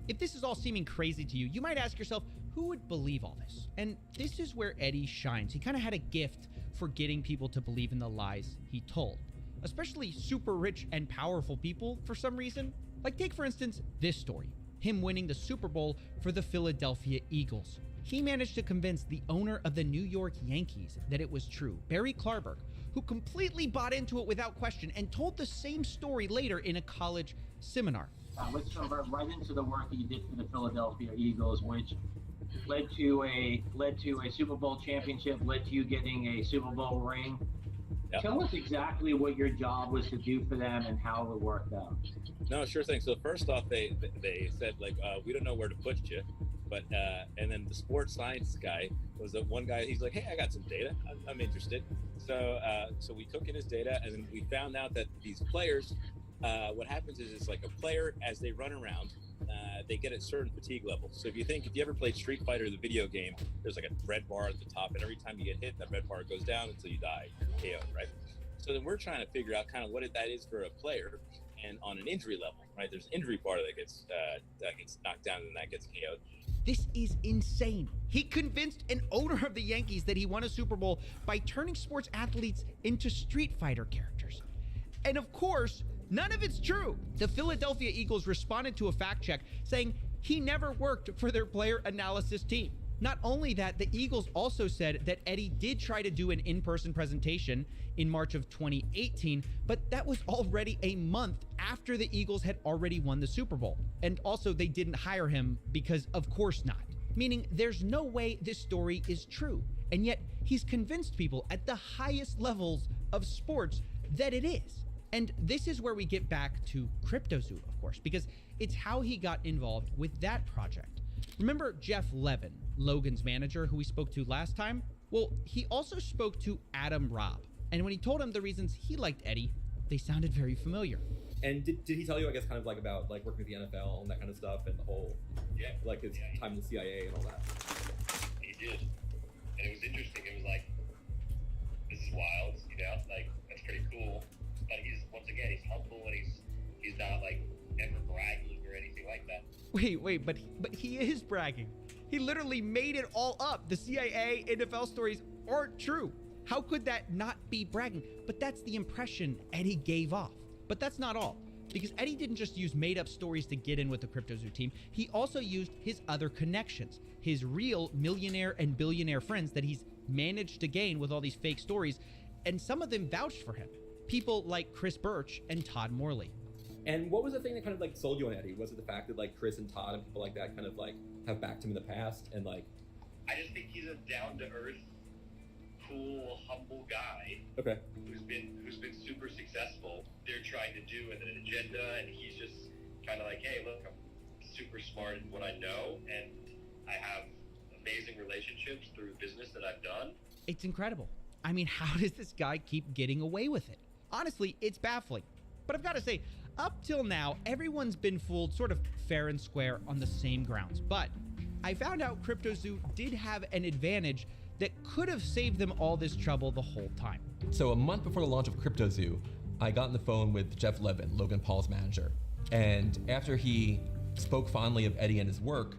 S12: If this is all seeming crazy to you, you might ask yourself, who would believe all this? And this is where Eddie shines. He kind of had a gift for getting people to believe in the lies he told, especially super rich and powerful people for some reason. Like take for instance this story, him winning the Super Bowl for the Philadelphia Eagles. He managed to convince the owner of the New York Yankees that it was true, Barry Klarberg, who completely bought into it without question and told the same story later in a college seminar.
S6: Let's convert right into the work that you did for the Philadelphia Eagles, which led to a Super Bowl championship, led to you getting a Super Bowl ring. Yep. Tell us exactly what your job was to do for them and how it worked out.
S11: No, sure thing. So first off, they said like, we don't know where to put you, but and then the sports science guy was the one guy. He's like, hey, I got some data. I'm interested. So we took in his data, and then we found out that these players, what happens is it's like a player as they run around, they get at certain fatigue levels. So if you ever played Street Fighter, the video game, there's like a red bar at the top, and every time you get hit, that red bar goes down until you die, KO, right? So then we're trying to figure out kind of what that is for a player, and on an injury level, right? There's an injury bar that gets knocked down and that gets KO'd.
S12: This is insane. He convinced an owner of the Yankees that he won a Super Bowl by turning sports athletes into Street Fighter characters. And of course, none of it's true. The Philadelphia Eagles responded to a fact check saying he never worked for their player analysis team. Not only that, the Eagles also said that Eddie did try to do an in-person presentation in March of 2018, but that was already a month after the Eagles had already won the Super Bowl. And also they didn't hire him because of course not. Meaning there's no way this story is true. And yet he's convinced people at the highest levels of sports that it is. And this is where we get back to CryptoZoo, of course, because it's how he got involved with that project. Remember Jeff Levin, Logan's manager, who we spoke to last time? Well, he also spoke to Adam Robb. And when he told him the reasons he liked Eddie, they sounded very familiar.
S10: And did he tell you, I guess, kind of like about like working with the NFL and that kind of stuff and the whole, like his time in the CIA and all that?
S21: He did. And it was interesting. It was like, this is wild, like, that's pretty cool. But he's humble and he's not like ever bragging or anything like that.
S12: Wait, but he is bragging. He literally made it all up. The CIA, NFL stories aren't true. How could that not be bragging? But that's the impression Eddie gave off. But that's not all, because Eddie didn't just use made-up stories to get in with the CryptoZoo team. He also used his other connections, his real millionaire and billionaire friends that he's managed to gain with all these fake stories, and some of them vouched for him. People like Chris Birch and Todd Morley.
S10: And what was the thing that kind of like sold you on Eddie? Was it the fact that like Chris and Todd and people like that kind of like have backed him in the past and like?
S13: I just think he's a down-to-earth, cool, humble guy.
S10: Okay.
S13: Who's been super successful. They're trying to do an agenda, and he's just kind of like, hey, look, I'm super smart in what I know, and I have amazing relationships through business that I've done.
S12: It's incredible. I mean, how does this guy keep getting away with it? Honestly, it's baffling. But I've got to say, up till now, everyone's been fooled sort of fair and square on the same grounds. But I found out CryptoZoo did have an advantage that could have saved them all this trouble the whole time.
S26: So a month before the launch of CryptoZoo, I got on the phone with Jeff Levin, Logan Paul's manager. And after he spoke fondly of Eddie and his work,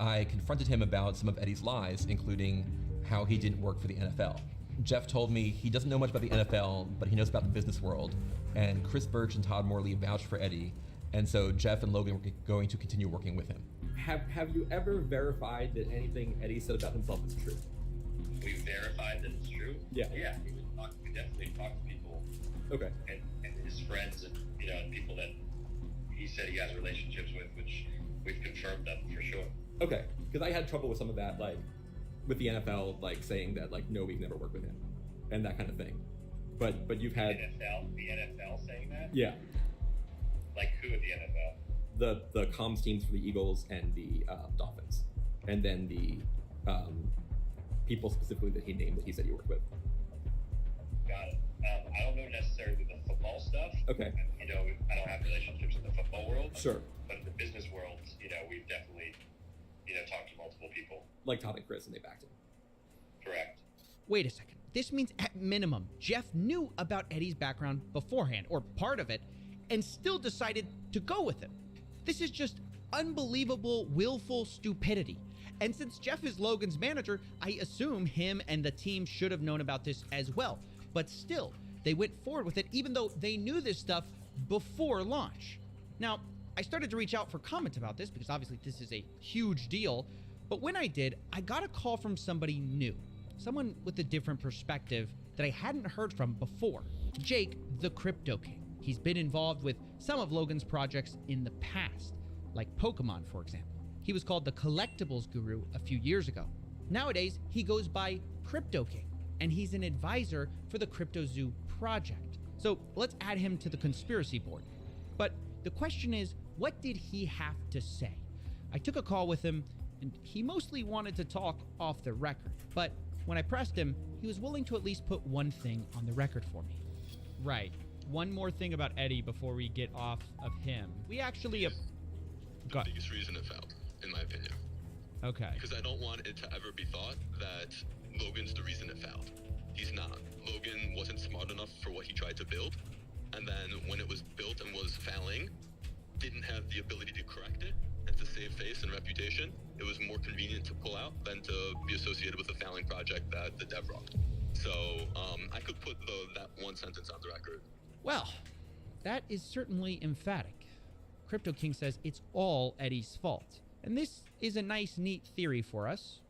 S26: I confronted him about some of Eddie's lies, including how he didn't work for the NFL. Jeff told me he doesn't know much about the NFL, but he knows about the business world. And Chris Birch and Todd Morley vouched for Eddie. And so Jeff and Logan were going to continue working with him.
S10: Have you ever verified that anything Eddie said about himself is true?
S13: We verified that it's true.
S10: Yeah.
S13: Yeah. We definitely talked to people.
S10: Okay.
S13: And his friends and and people that he said he has relationships with, which we've confirmed them for sure.
S10: Okay. Because I had trouble with some of that, like with the NFL, like saying that like no, we've never worked with him, and that kind of thing. But you've had
S13: the NFL saying that.
S10: Yeah.
S13: Like who at the NFL?
S10: The comms teams for the Eagles and the Dolphins, and then the people specifically that he named that he said he worked with.
S13: Got it. I don't know necessarily the football stuff.
S10: Okay.
S13: I don't have relationships in the football world.
S10: Sure.
S13: But in the business world, we've definitely, talked to multiple people.
S10: Like Todd and Chris, and they backed him.
S13: Correct.
S12: Wait a second. This means at minimum, Jeff knew about Eddie's background beforehand, or part of it, and still decided to go with him. This is just unbelievable, willful stupidity. And since Jeff is Logan's manager, I assume him and the team should have known about this as well. But still, they went forward with it even though they knew this stuff before launch. Now, I started to reach out for comment about this because obviously this is a huge deal. But when I did, I got a call from somebody new. Someone with a different perspective that I hadn't heard from before. Jake, the Crypto King. He's been involved with some of Logan's projects in the past, like Pokemon, for example. He was called the Collectibles Guru a few years ago. Nowadays, he goes by Crypto King, and he's an advisor for the CryptoZoo project. So let's add him to the conspiracy board. But the question is, what did he have to say? I took a call with him, and he mostly wanted to talk off the record. But when I pressed him, he was willing to at least put one thing on the record for me.
S24: Right. One more thing about Eddie before we get off of him. We actually...
S14: The biggest reason it failed, in my opinion.
S24: Okay.
S14: Because I don't want it to ever be thought that Logan's the reason it failed. He's not. Logan wasn't smart enough for what he tried to build, and then when it was built and was failing, didn't have the ability to correct it and to save face and reputation. It was more convenient to pull out than to be associated with a failing project that the dev rocked. So I could put that one sentence on the record.
S12: Well, that is certainly emphatic. Crypto King says it's all Eddie's fault. And this is a nice, neat theory for us.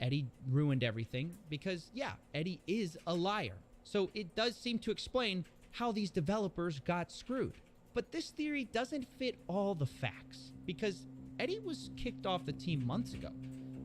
S12: Eddie ruined everything because, yeah, Eddie is a liar. So it does seem to explain how these developers got screwed. But this theory doesn't fit all the facts because Eddie was kicked off the team months ago.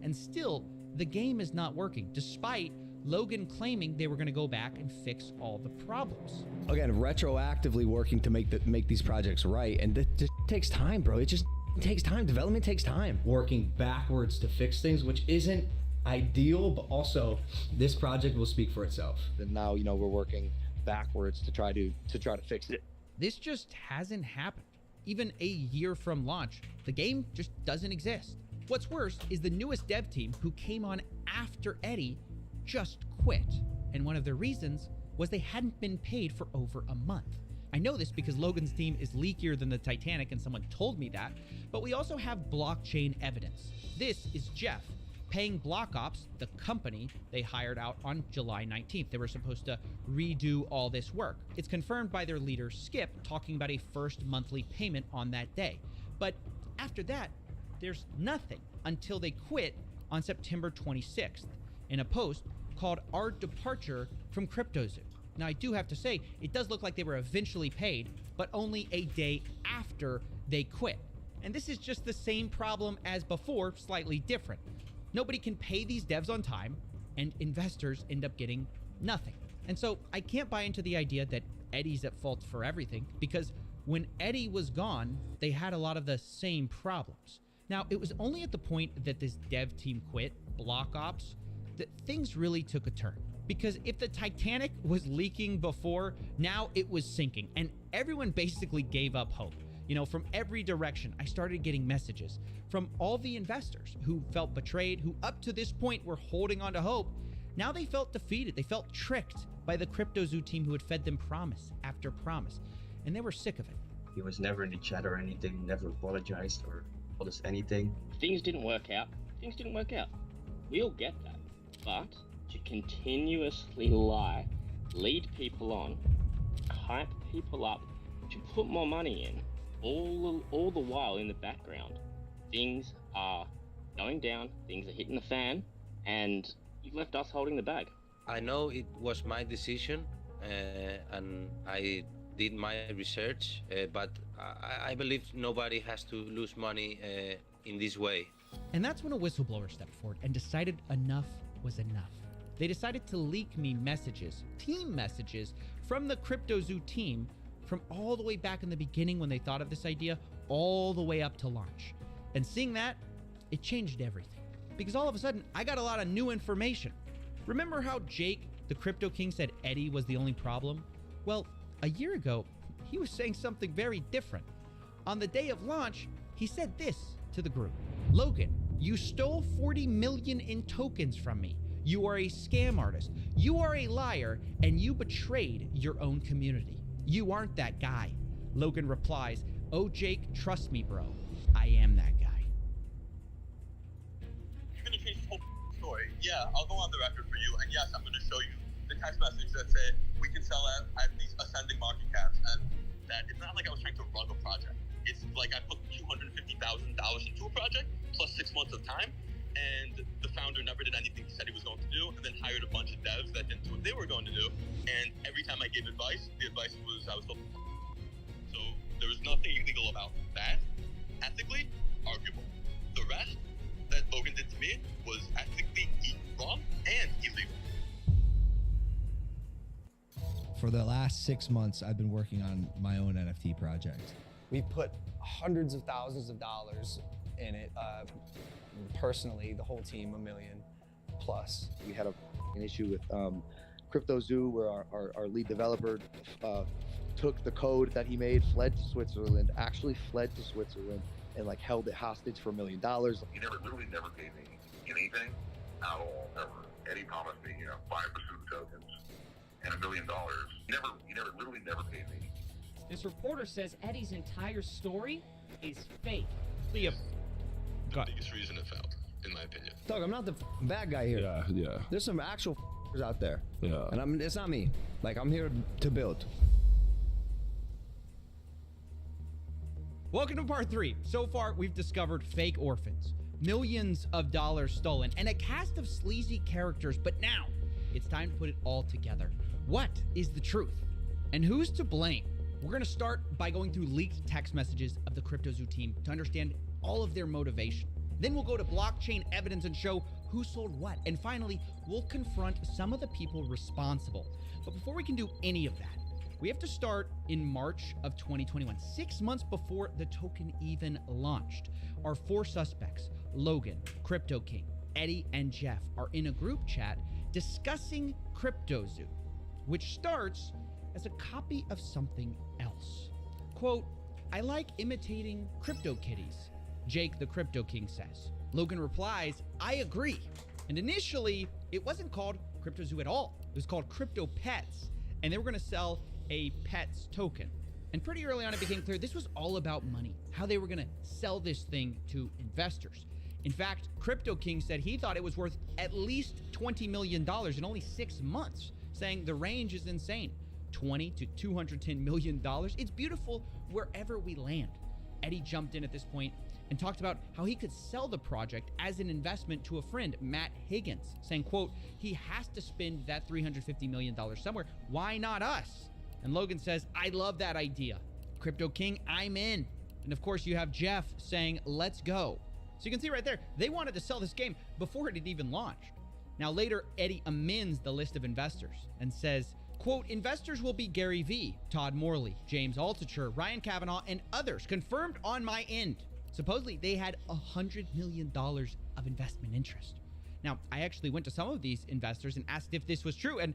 S12: And still, the game is not working, despite Logan claiming they were going to go back and fix all the problems.
S16: Again, retroactively working to make these projects right, and it just takes time, bro. It just takes time. Development takes time.
S17: Working backwards to fix things, which isn't ideal, but also this project will speak for itself.
S15: And now, we're working backwards to try to fix it.
S12: This just hasn't happened. Even a year from launch, the game just doesn't exist. What's worse is the newest dev team who came on after Eddie just quit. And one of the reasons was they hadn't been paid for over a month. I know this because Logan's team is leakier than the Titanic and someone told me that, but we also have blockchain evidence. This is Jeff paying Block Ops, the company they hired out on July 19th. They were supposed to redo all this work. It's confirmed by their leader, Skip, talking about a first monthly payment on that day. But after that, there's nothing until they quit on September 26th in a post called Our Departure from CryptoZoo. Now, I do have to say, it does look like they were eventually paid, but only a day after they quit. And this is just the same problem as before, slightly different. Nobody can pay these devs on time, and investors end up getting nothing. And so I can't buy into the idea that Eddie's at fault for everything, because when Eddie was gone, they had a lot of the same problems. Now, it was only at the point that this dev team quit, Block Ops, that things really took a turn. Because if the Titanic was leaking before, now it was sinking, and everyone basically gave up hope. You know, from every direction, I started getting messages from all the investors who felt betrayed, who up to this point were holding on to hope. Now they felt defeated. They felt tricked by the CryptoZoo team who had fed them promise after promise, and they were sick of it.
S1: He was never in the chat or anything, never apologized or told us anything.
S9: Things didn't work out. Things didn't work out. We all get that. But to continuously lie, lead people on, hype people up, to put more money in, all the while in the background, things are going down, things are hitting the fan, and you've left us holding the bag.
S18: I know it was my decision, and I did my research, but I believe nobody has to lose money in this way.
S12: And that's when a whistleblower stepped forward and decided enough was enough. They decided to leak me messages, team messages, from the CryptoZoo team from all the way back in the beginning when they thought of this idea, all the way up to launch. And seeing that, it changed everything. Because all of a sudden, I got a lot of new information. Remember how Jake, the Crypto King, said Eddie was the only problem? Well, a year ago, he was saying something very different. On the day of launch, he said this to the group. Logan, you stole 40 million in tokens from me. You are a scam artist. You are a liar, and you betrayed your own community. You aren't that guy. Logan replies, oh, Jake, trust me, bro. I am that guy.
S14: You're gonna change the whole story. Yeah, I'll go on the record for you, and yes, I'm gonna show you the text message that said we can sell at these ascending market caps, and that it's not like I was trying to rug a project. It's like I put $250,000 into a project plus 6 months of time, and the founder never did anything he said he was going to do, and then hired a bunch of devs that didn't do what they were going to do. And every time I gave advice, the advice was I was told. So there was nothing illegal about that. Ethically, arguable. The rest that Logan did to me was ethically wrong and illegal.
S5: For the last 6 months, I've been working on my own NFT project.
S19: We put hundreds of thousands of dollars in it. Personally, the whole team, $1 million plus.
S15: We had an issue with CryptoZoo, where our lead developer took the code that he made, fled to Switzerland, actually fled to Switzerland, and like held it hostage for $1 million.
S21: He literally never paid me anything at all, ever. Eddie promised me, 5% of the tokens and $1 million. He literally never paid me.
S3: This reporter says Eddie's entire story is fake.
S14: The biggest reason it failed, in my opinion.
S16: Doug, I'm not the bad guy here.
S2: Yeah.
S16: There's some actual out there.
S2: Yeah.
S16: And it's not me. Like, I'm here to build.
S12: Welcome to part 3. So far, we've discovered fake orphans, millions of dollars stolen, and a cast of sleazy characters. But now, it's time to put it all together. What is the truth? And who's to blame? We're going to start by going through leaked text messages of the CryptoZoo team to understand all of their motivation. Then we'll go to blockchain evidence and show who sold what. And finally, we'll confront some of the people responsible. But before we can do any of that, we have to start in March of 2021, 6 months before the token even launched. Our 4 suspects, Logan, Crypto King, Eddie, and Jeff, are in a group chat discussing CryptoZoo, which starts as a copy of something else. Quote, I like imitating crypto kitties, Jake the Crypto King says. Logan replies, I agree. And initially, it wasn't called CryptoZoo at all. It was called Crypto Pets, and they were gonna sell a pets token. And pretty early on, it became clear this was all about money, how they were gonna sell this thing to investors. In fact, Crypto King said he thought it was worth at least $20 million in only 6 months, saying the range is insane. $20 to $210 million. It's beautiful wherever we land. Eddie jumped in at this point and talked about how he could sell the project as an investment to a friend, Matt Higgins, saying, quote, he has to spend that $350 million somewhere. Why not us? And Logan says, I love that idea. Crypto King, I'm in. And of course, you have Jeff saying, let's go. So you can see right there, they wanted to sell this game before it had even launched. Now later, Eddie amends the list of investors and says, quote, investors will be Gary Vee, Todd Morley, James Altucher, Ryan Kavanaugh, and others, confirmed on my end. Supposedly, they had $100 million of investment interest. Now, I actually went to some of these investors and asked if this was true, and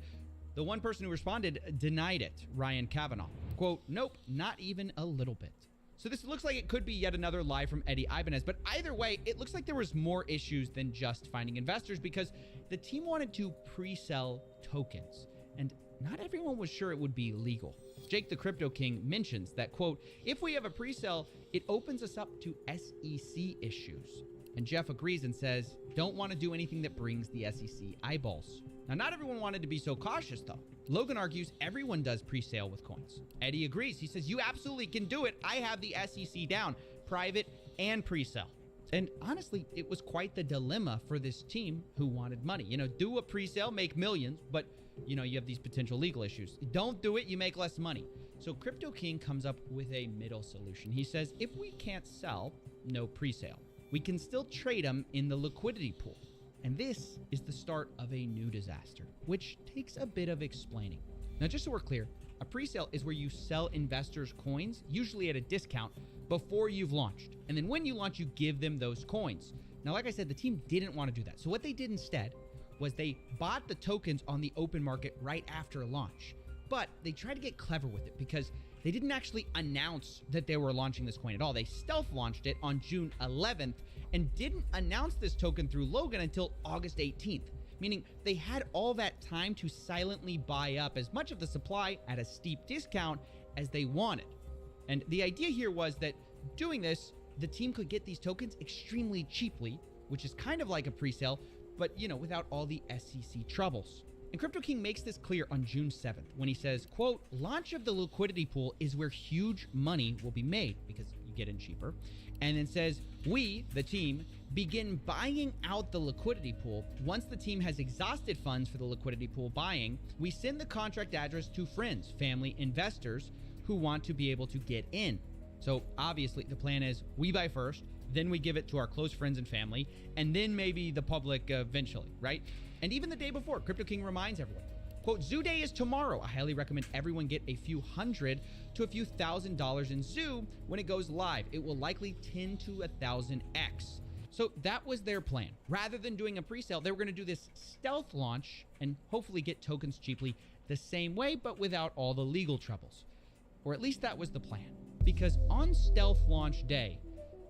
S12: the one person who responded denied it, Ryan Kavanaugh. Quote, nope, not even a little bit. So this looks like it could be yet another lie from Eddie Ibanez, but either way, it looks like there was more issues than just finding investors because the team wanted to pre-sell tokens, and not everyone was sure it would be legal. Jake the Crypto King mentions that, quote, if we have a pre-sale, it opens us up to SEC issues. And Jeff agrees and says, don't want to do anything that brings the SEC eyeballs. Now, not everyone wanted to be so cautious, though. Logan argues everyone does pre-sale with coins. Eddie agrees. He says, you absolutely can do it. I have the SEC down, private and pre-sale. And honestly, it was quite the dilemma for this team who wanted money. You know, do a pre-sale, make millions, but you know, you have these potential legal issues. Don't do it, you make less money. So Crypto King comes up with a middle solution. He says, if we can't sell, no pre-sale. We can still trade them in the liquidity pool. And this is the start of a new disaster, which takes a bit of explaining. Now, just so we're clear, a pre-sale is where you sell investors coins, usually at a discount, before you've launched. And then when you launch, you give them those coins. Now, like I said, the team didn't want to do that. So what they did instead was they bought the tokens on the open market right after launch. But they tried to get clever with it because they didn't actually announce that they were launching this coin at all. They stealth launched it on June 11th and didn't announce this token through Logan until August 18th, meaning they had all that time to silently buy up as much of the supply at a steep discount as they wanted. And the idea here was that doing this, the team could get these tokens extremely cheaply, which is kind of like a pre-sale, but you know, without all the SEC troubles. And Crypto King makes this clear on June 7th when he says, quote, launch of the liquidity pool is where huge money will be made because you get in cheaper. And then says, we, the team, begin buying out the liquidity pool. Once the team has exhausted funds for the liquidity pool buying, we send the contract address to friends, family, investors who want to be able to get in. So obviously the plan is we buy first, then we give it to our close friends and family, and then maybe the public eventually, right? And even the day before, Crypto King reminds everyone, quote, Zoo Day is tomorrow. I highly recommend everyone get a few $100 to a few $1,000 in Zoo when it goes live. It will likely 10 to 1,000x. So that was their plan. Rather than doing a pre-sale, they were going to do this stealth launch and hopefully get tokens cheaply the same way, but without all the legal troubles. Or at least that was the plan. Because on stealth launch day,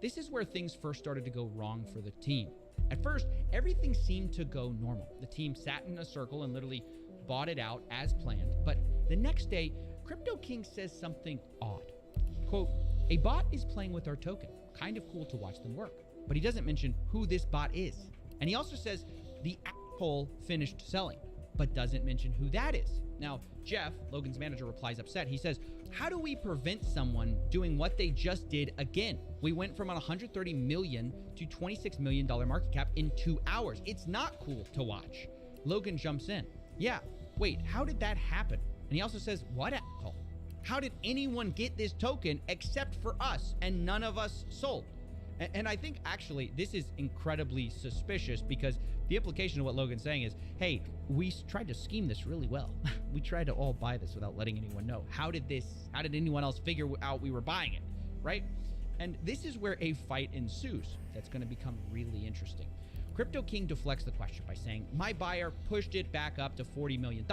S12: this is where things first started to go wrong for the team. At first, everything seemed to go normal. The team sat in a circle and literally bought it out as planned. But the next day, Crypto King says something odd. Quote, a bot is playing with our token. Kind of cool to watch them work. But he doesn't mention who this bot is. And he also says the asshole finished selling, but doesn't mention who that is. Now, Jeff, Logan's manager, replies upset. He says, how do we prevent someone doing what they just did again? We went from a $130 million to $26 million market cap in 2 hours. It's not cool to watch. Logan jumps in. Yeah, wait, how did that happen? And he also says, what asshole? How did anyone get this token except for us and none of us sold? And I think actually this is incredibly suspicious because the implication of what Logan's saying is, hey, we tried to scheme this really well. We tried to all buy this without letting anyone know. How did anyone else figure out we were buying it, right? And this is where a fight ensues that's going to become really interesting. Crypto King deflects the question by saying, my buyer pushed it back up to $40 million.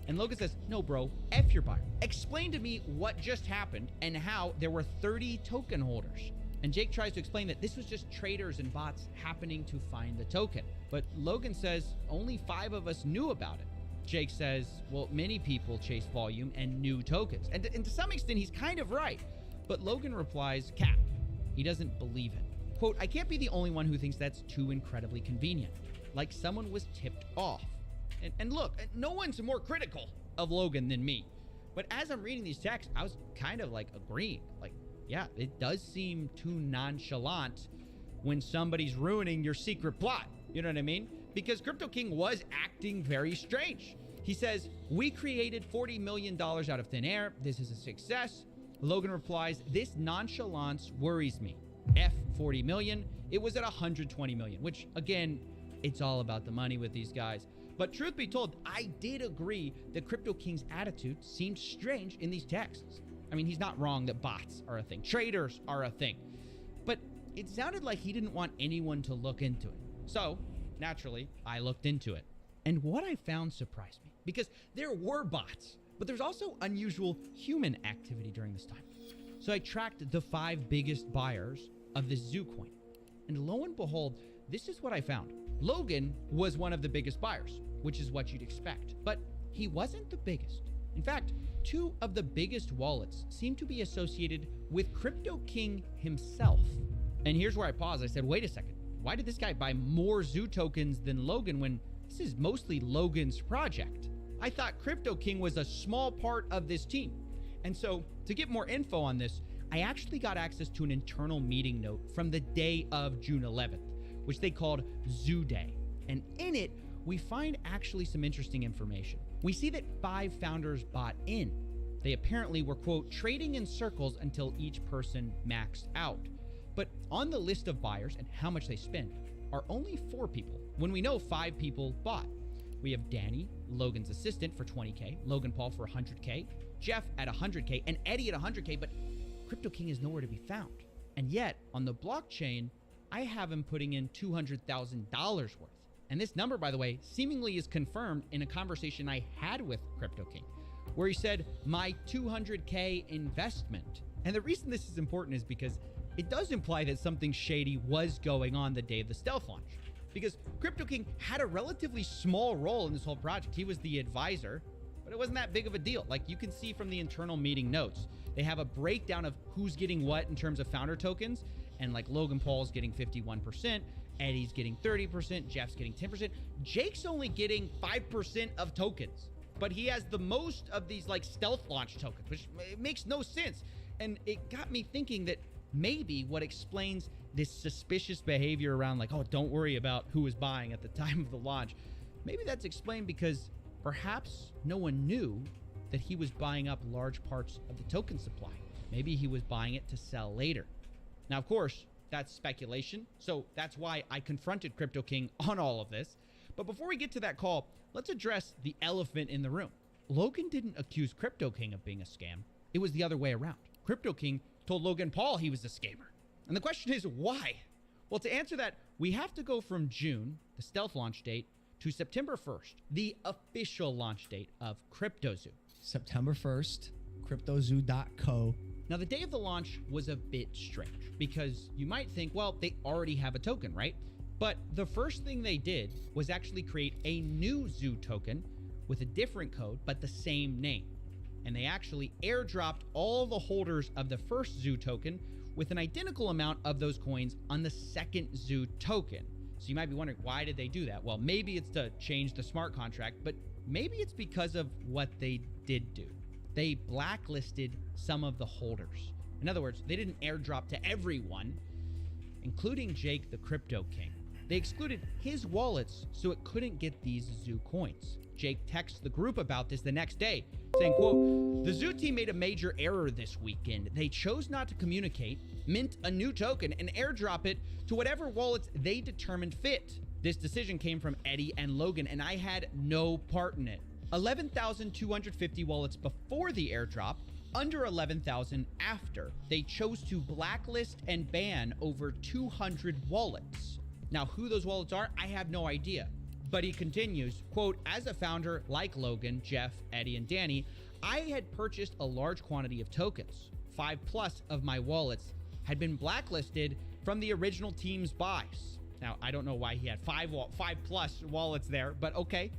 S12: And Logan says, no, bro, F your buyer. Explain to me what just happened and how there were 30 token holders. And Jake tries to explain that this was just traders and bots happening to find the token. But Logan says only 5 of us knew about it. Jake says, well, many people chase volume and new tokens. And to some extent, he's kind of right. But Logan replies, cap. He doesn't believe it. Quote, I can't be the only one who thinks that's too incredibly convenient. Like someone was tipped off. And look, no one's more critical of Logan than me. But as I'm reading these texts, I was kind of like agreeing. Like, yeah, it does seem too nonchalant when somebody's ruining your secret plot. You know what I mean? Because Crypto King was acting very strange. He says, "We created $40 million out of thin air. This is a success." Logan replies, "This nonchalance worries me. F 40 million. It was at 120 million," which again, it's all about the money with these guys. But truth be told, I did agree that Crypto King's attitude seemed strange in these texts. I mean, he's not wrong that bots are a thing. Traders are a thing. But it sounded like he didn't want anyone to look into it. So, naturally, I looked into it. And what I found surprised me, because there were bots, but there's also unusual human activity during this time. So I tracked the 5 biggest buyers of this zoo coin. And lo and behold, this is what I found. Logan was one of the biggest buyers, which is what you'd expect, but he wasn't the biggest. In fact, 2 of the biggest wallets seem to be associated with Crypto King himself. And here's where I paused. I said, wait a second. Why did this guy buy more zoo tokens than Logan when this is mostly Logan's project? I thought Crypto King was a small part of this team. And so to get more info on this, I actually got access to an internal meeting note from the day of June 11th, which they called Zoo Day. And in it, we find actually some interesting information. We see that 5 founders bought in. They apparently were, quote, trading in circles until each person maxed out. But on the list of buyers and how much they spent are only 4 people, when we know 5 people bought. We have Danny, Logan's assistant, for 20K, Logan Paul for 100K, Jeff at 100K, and Eddie at 100K, but Crypto King is nowhere to be found. And yet, on the blockchain, I have him putting in $200,000 worth. And this number, by the way, seemingly is confirmed in a conversation I had with Crypto King, where he said, "My 200K investment." And the reason this is important is because it does imply that something shady was going on the day of the stealth launch. Because Crypto King had a relatively small role in this whole project. He was the advisor, but it wasn't that big of a deal. Like you can see from the internal meeting notes, they have a breakdown of who's getting what in terms of founder tokens. And like Logan Paul's getting 51%, Eddie's getting 30%, Jeff's getting 10%. Jake's only getting 5% of tokens, but he has the most of these like stealth launch tokens, which makes no sense. And it got me thinking that maybe what explains this suspicious behavior around like, oh, don't worry about who was buying at the time of the launch. Maybe that's explained because perhaps no one knew that he was buying up large parts of the token supply. Maybe he was buying it to sell later. Now, of course, that's speculation, so that's why I confronted Crypto King on all of this. But before we get to that call, let's address the elephant in the room. Logan didn't accuse Crypto King of being a scam. It was the other way around. Crypto King told Logan Paul he was a scammer. And the question is, why? Well, to answer that, we have to go from June, the stealth launch date, to September 1st, the official launch date of CryptoZoo.
S5: September 1st, cryptozoo.co.
S12: Now, the day of the launch was a bit strange because you might think, well, they already have a token, right? But the first thing they did was actually create a new zoo token with a different code, but the same name. And they actually airdropped all the holders of the first zoo token with an identical amount of those coins on the second zoo token. So you might be wondering, why did they do that? Well, maybe it's to change the smart contract, but maybe it's because of what they did do. They blacklisted some of the holders. In other words, they didn't airdrop to everyone, including Jake the Crypto King. They excluded his wallets so it couldn't get these zoo coins. Jake texts the group about this the next day, saying, quote, "The zoo team made a major error this weekend. They chose not to communicate, mint a new token, and airdrop it to whatever wallets they determined fit. This decision came from Eddie and Logan, and I had no part in it. 11,250 wallets before the airdrop, under 11,000 after. They chose to blacklist and ban over 200 wallets. Now, who those wallets are, I have no idea." But he continues, quote, "As a founder like Logan, Jeff, Eddie, and Danny, I had purchased a large quantity of tokens. 5+ of my wallets had been blacklisted from the original team's buys." Now, I don't know why he had 5+ wallets there, but okay.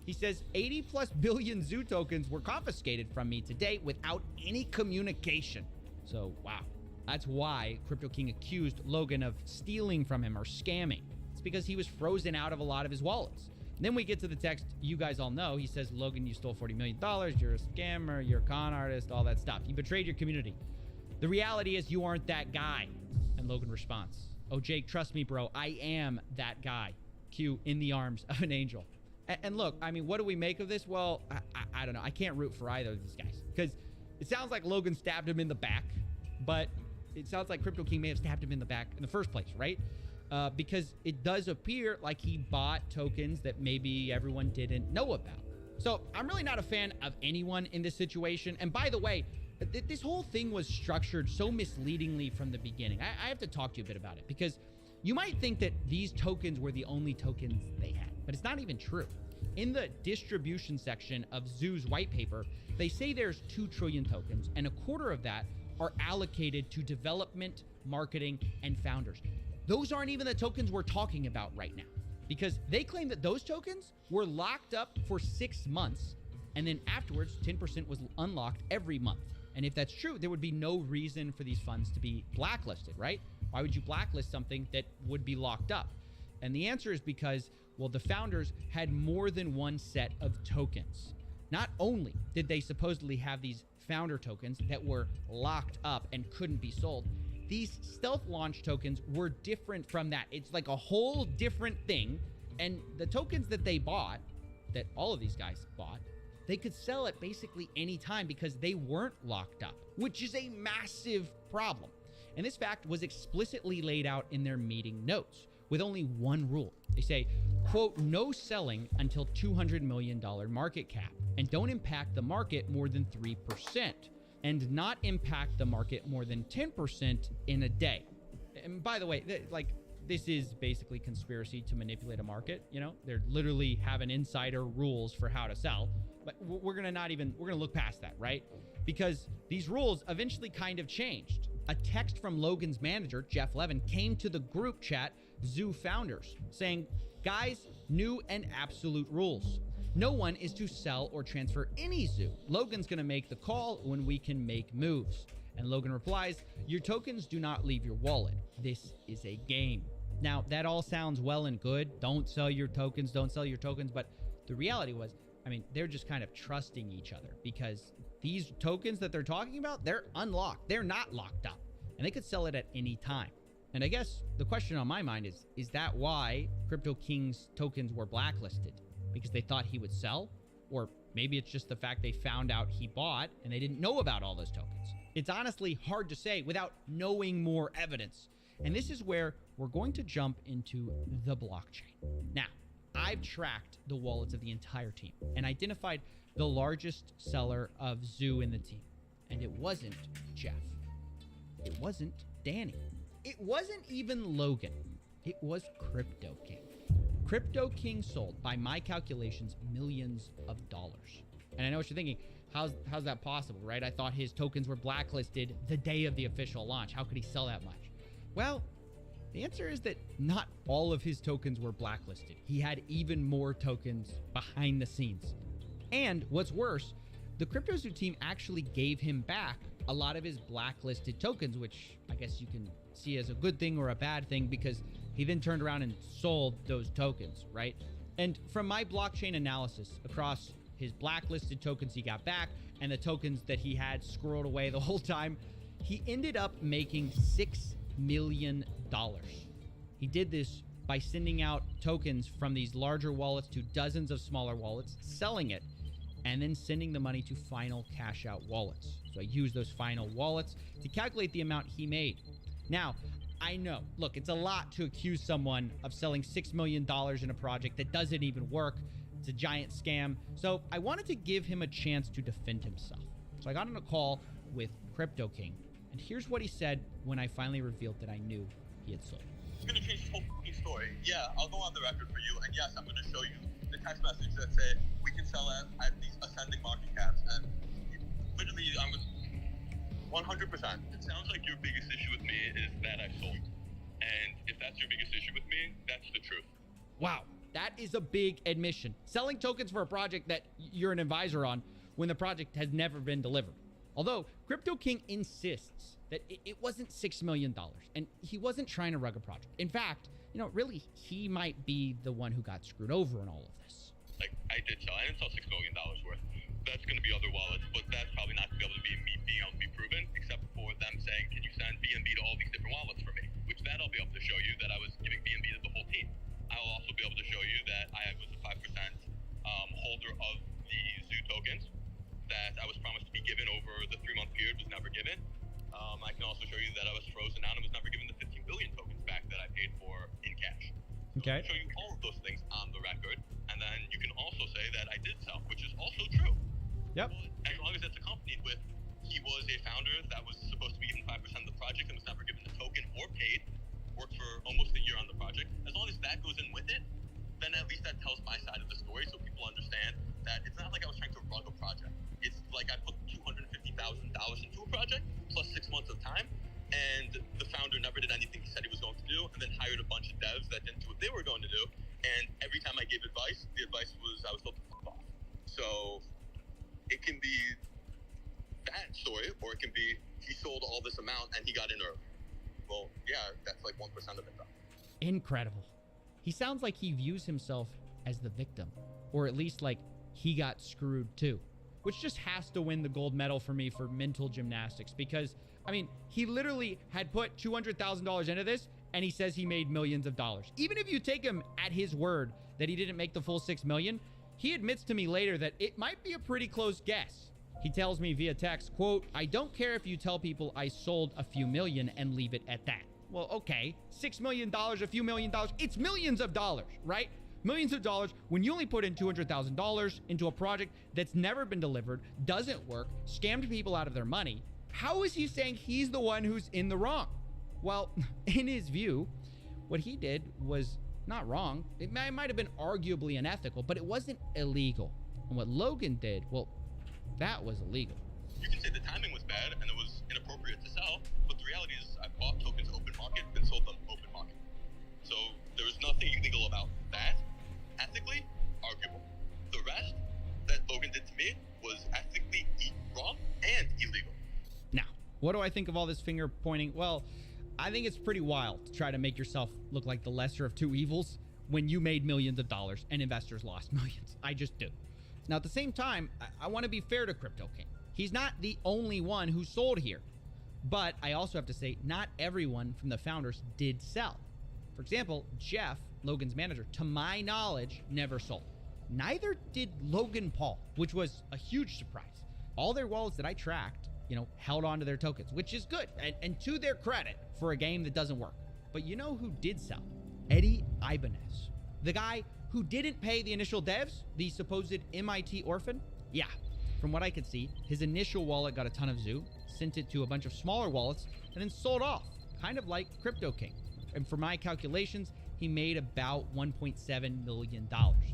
S12: He says 80+ billion zoo tokens were confiscated from me to date without any communication. So, wow. That's why Crypto King accused Logan of stealing from him or scamming. It's because he was frozen out of a lot of his wallets. And then we get to the text you guys all know. He says, "Logan, you stole $40 million. You're a scammer. You're a con artist, all that stuff. You betrayed your community." The reality is you aren't that guy. And Logan responds, oh, Jake, trust me, bro. I am that guy. Q, in the arms of an angel. And look, I mean, what do we make of this? Well, I don't know. I can't root for either of these guys because it sounds like Logan stabbed him in the back, but it sounds like Crypto King may have stabbed him in the back in the first place, right? Because it does appear like he bought tokens that maybe everyone didn't know about. So I'm really not a fan of anyone in this situation. And by the way, this whole thing was structured so misleadingly from the beginning. I have to talk to you a bit about it because you might think that these tokens were the only tokens they had, but it's not even true. In the distribution section of Zoo's white paper, they say there's 2 trillion tokens and a quarter of that are allocated to development, marketing, and founders. Those aren't even the tokens we're talking about right now because they claim that those tokens were locked up for 6 months and then afterwards 10% was unlocked every month. And if that's true, there would be no reason for these funds to be blacklisted, right? Why would you blacklist something that would be locked up? And the answer is because, well, the founders had more than one set of tokens. Not only did they supposedly have these founder tokens that were locked up and couldn't be sold, these stealth launch tokens were different from that. It's like a whole different thing. And the tokens that they bought, that all of these guys bought, they could sell at basically any time because they weren't locked up, which is a massive problem. And this fact was explicitly laid out in their meeting notes with only one rule. They say, quote, no selling until $200 million market cap and don't impact the market more than 3% and not impact the market more than 10% in a day. And by the way, this is basically conspiracy to manipulate a market. You know, they're literally having insider rules for how to sell, but we're going to look past that, right? Because these rules eventually kind of changed. A text from Logan's manager, Jeff Levin, came to the group chat, Zoo Founders, saying, guys, new and absolute rules. No one is to sell or transfer any zoo. Logan's going to make the call when we can make moves. And Logan replies, your tokens do not leave your wallet. This is a game. Now, that all sounds well and good. Don't sell your tokens, don't sell your tokens. But the reality was, I mean, they're just kind of trusting each other because these tokens that they're talking about, they're unlocked. They're not locked up and they could sell it at any time. And I guess the question on my mind is that why Crypto King's tokens were blacklisted? Because they thought he would sell? Or maybe it's just the fact they found out he bought and they didn't know about all those tokens. It's honestly hard to say without knowing more evidence. And this is where we're going to jump into the blockchain. Now, I've tracked the wallets of the entire team and identified the largest seller of Zoo in the team. And it wasn't Jeff. It wasn't Danny. It wasn't even Logan. It was Crypto King. Crypto King sold, by my calculations, millions of dollars. And I know what you're thinking. How's that possible, right? I thought his tokens were blacklisted the day of the official launch. How could he sell that much? Well, the answer is that not all of his tokens were blacklisted. He had even more tokens behind the scenes. And what's worse, the CryptoZoo team actually gave him back a lot of his blacklisted tokens, which I guess you can see as a good thing or a bad thing because he then turned around and sold those tokens, right? And from my blockchain analysis across his blacklisted tokens he got back and the tokens that he had squirreled away the whole time, he ended up making $6 million. He did this by sending out tokens from these larger wallets to dozens of smaller wallets, selling it, and then sending the money to final cash out wallets. So I used those final wallets to calculate the amount he made. Now, I know, look, it's a lot to accuse someone of selling $6 million in a project that doesn't even work. It's a giant scam. So I wanted to give him a chance to defend himself. So I got on a call with Crypto King, and here's what he said when I finally revealed that I knew he had sold.
S14: I'm gonna change this whole fucking story. Yeah, I'll go on the record for you, and yes, I'm gonna show you the text message that say we can sell at these ascending market caps, and literally, I'm 100%. It sounds like your biggest issue with me is that I sold, and if that's your biggest issue with me, that's the truth.
S12: Wow, that is a big admission. Selling tokens for a project that you're an advisor on when the project has never been delivered. Although Crypto King insists that it wasn't $6 million and he wasn't trying to rug a project. In fact, you know, really, he might be the one who got screwed over in all of this.
S14: Like, I didn't sell $6 million worth. That's going to be other wallets, but that's probably not going to be able to be proven, except for them saying I was promised to be given over the 3-month period was never given. I can also show you that I was frozen out and was never given the 15 billion tokens back that I paid for in cash.
S24: Okay.
S14: I can show you all of those things on the record, and then you can also say that I did sell, which is also true.
S24: Yep.
S14: As long as it's accompanied with he was a founder that was supposed to be given 5% of the project and was never given the token or paid, worked for almost a year on the project. As long as that goes in with it, then at least that tells my side of the story so people understand that it's not like I was trying to rug a project. It's like I put $250,000 into a project plus 6 months of time, and the founder never did anything he said he was going to do, and then hired a bunch of devs that didn't do what they were going to do. And every time I gave advice, the advice was I was told to fuck off. So it can be that story, or it can be he sold all this amount and he got in early. Well, yeah, that's like 1% of it though.
S12: Incredible. He sounds like he views himself as the victim, or at least like he got screwed too, which just has to win the gold medal for me for mental gymnastics, because I mean, he literally had put $200,000 into this and he says he made millions of dollars. Even if you take him at his word that he didn't make the full 6 million, he admits to me later that it might be a pretty close guess. He tells me via text, quote, "I don't care if you tell people I sold a few million and leave it at that." Well, okay, $6 million, a few million dollars, it's millions of dollars, right? Millions of dollars when you only put in $200,000 into a project that's never been delivered, doesn't work, scammed people out of their money. How is he saying he's the one who's in the wrong? Well, in his view, what he did was not wrong. It might have been arguably unethical, but it wasn't illegal. And what Logan did, well, that was illegal.
S14: You can say the timing was bad and it was inappropriate to sell, but the reality is I bought tokens open market and sold them open market. So there was nothing illegal about that. Ethically, arguable. The rest that Logan did to me was ethically wrong and illegal.
S12: Now, what do I think of all this finger pointing? Well, I think it's pretty wild to try to make yourself look like the lesser of two evils when you made millions of dollars and investors lost millions. I just do. Now, at the same time, I want to be fair to Crypto King. He's not the only one who sold here. But I also have to say, not everyone from the founders did sell. For example, Jeff, Logan's manager, to my knowledge, never sold. Neither did Logan Paul, which was a huge surprise. All their wallets that I tracked, held on to their tokens, which is good, and to their credit for a game that doesn't work. But you know who did sell? Eddie Ibanez, the guy who didn't pay the initial devs, the supposed MIT orphan. Yeah, from what I could see, his initial wallet got a ton of zoo, sent it to a bunch of smaller wallets, and then sold off, kind of like Crypto King. And for my calculations, he made about $1.7 million.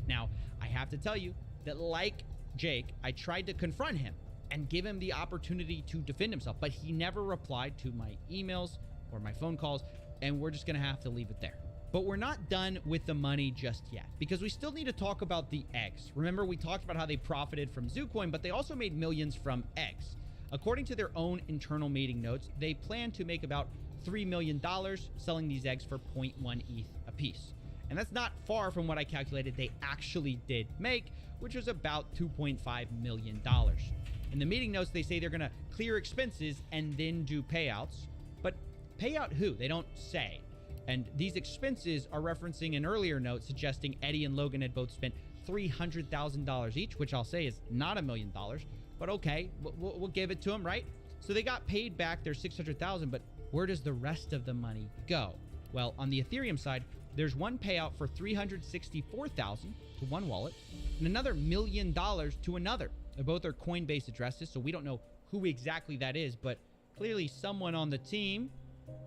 S12: Now, I have to tell you that like Jake, I tried to confront him and give him the opportunity to defend himself, but he never replied to my emails or my phone calls, and we're just gonna have to leave it there. But we're not done with the money just yet, because we still need to talk about the eggs. Remember, we talked about how they profited from Zoocoin, but they also made millions from eggs. According to their own internal meeting notes, they plan to make about $3 million selling these eggs for 0.1 ETH a piece. And that's not far from what I calculated they actually did make, which was about $2.5 million. In the meeting notes, they say they're gonna clear expenses and then do payouts, but payout who? They don't say. And these expenses are referencing an earlier note suggesting Eddie and Logan had both spent $300,000 each, which I'll say is not $1 million, but okay, we'll give it to them, right? So they got paid back their $600,000, but where does the rest of the money go? Well, on the Ethereum side, there's one payout for $364,000 to one wallet and another $1 million to another. Both are Coinbase addresses, so we don't know who exactly that is, but clearly someone on the team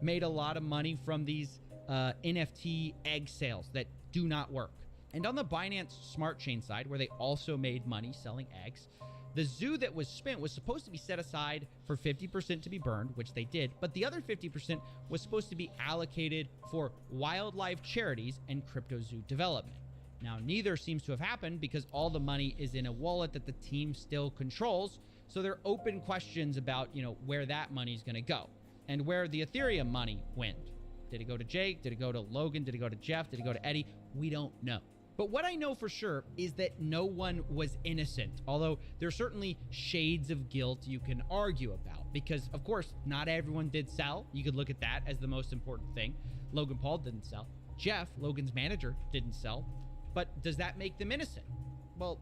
S12: made a lot of money from these NFT egg sales that do not work. And on the Binance Smart Chain side, where they also made money selling eggs, the zoo that was spent was supposed to be set aside for 50% to be burned, which they did, but the other 50% was supposed to be allocated for wildlife charities and crypto zoo development. Now, neither seems to have happened because all the money is in a wallet that the team still controls, so there are open questions about, where that money's gonna go and where the Ethereum money went. Did it go to Jake? Did it go to Logan? Did it go to Jeff? Did it go to Eddie? We don't know. But what I know for sure is that no one was innocent, although there's certainly shades of guilt you can argue about, because of course, not everyone did sell. You could look at that as the most important thing. Logan Paul didn't sell. Jeff, Logan's manager, didn't sell. But does that make them innocent? Well,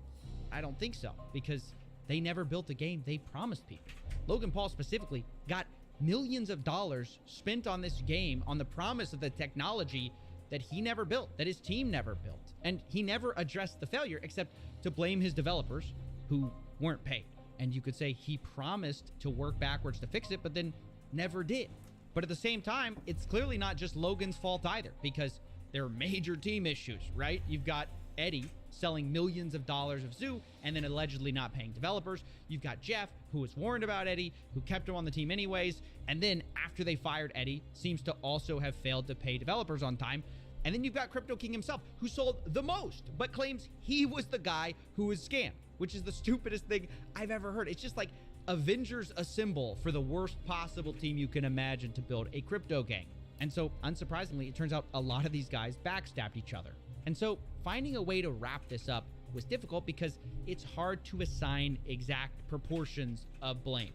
S12: I don't think so, because they never built the game they promised people. Logan Paul specifically got millions of dollars spent on this game on the promise of the technology that he never built, that his team never built. And he never addressed the failure except to blame his developers who weren't paid. And you could say he promised to work backwards to fix it, but then never did. But at the same time, it's clearly not just Logan's fault either, because there are major team issues, right? You've got Eddie selling millions of dollars of Zoo and then allegedly not paying developers. You've got Jeff, who was warned about Eddie, who kept him on the team anyways. And then after they fired Eddie, seems to also have failed to pay developers on time. And then you've got Crypto King himself, who sold the most, but claims he was the guy who was scammed, which is the stupidest thing I've ever heard. It's just like Avengers Assemble for the worst possible team you can imagine to build a crypto gang. And so, unsurprisingly, it turns out a lot of these guys backstabbed each other. And so, finding a way to wrap this up was difficult because it's hard to assign exact proportions of blame.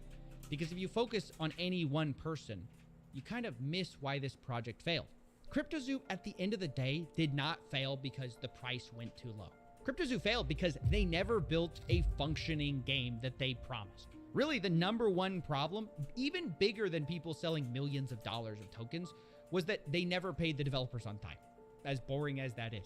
S12: Because if you focus on any one person, you kind of miss why this project failed. CryptoZoo, at the end of the day, did not fail because the price went too low. CryptoZoo failed because they never built a functioning game that they promised. Really, the number one problem, even bigger than people selling millions of dollars of tokens, was that they never paid the developers on time, as boring as that is.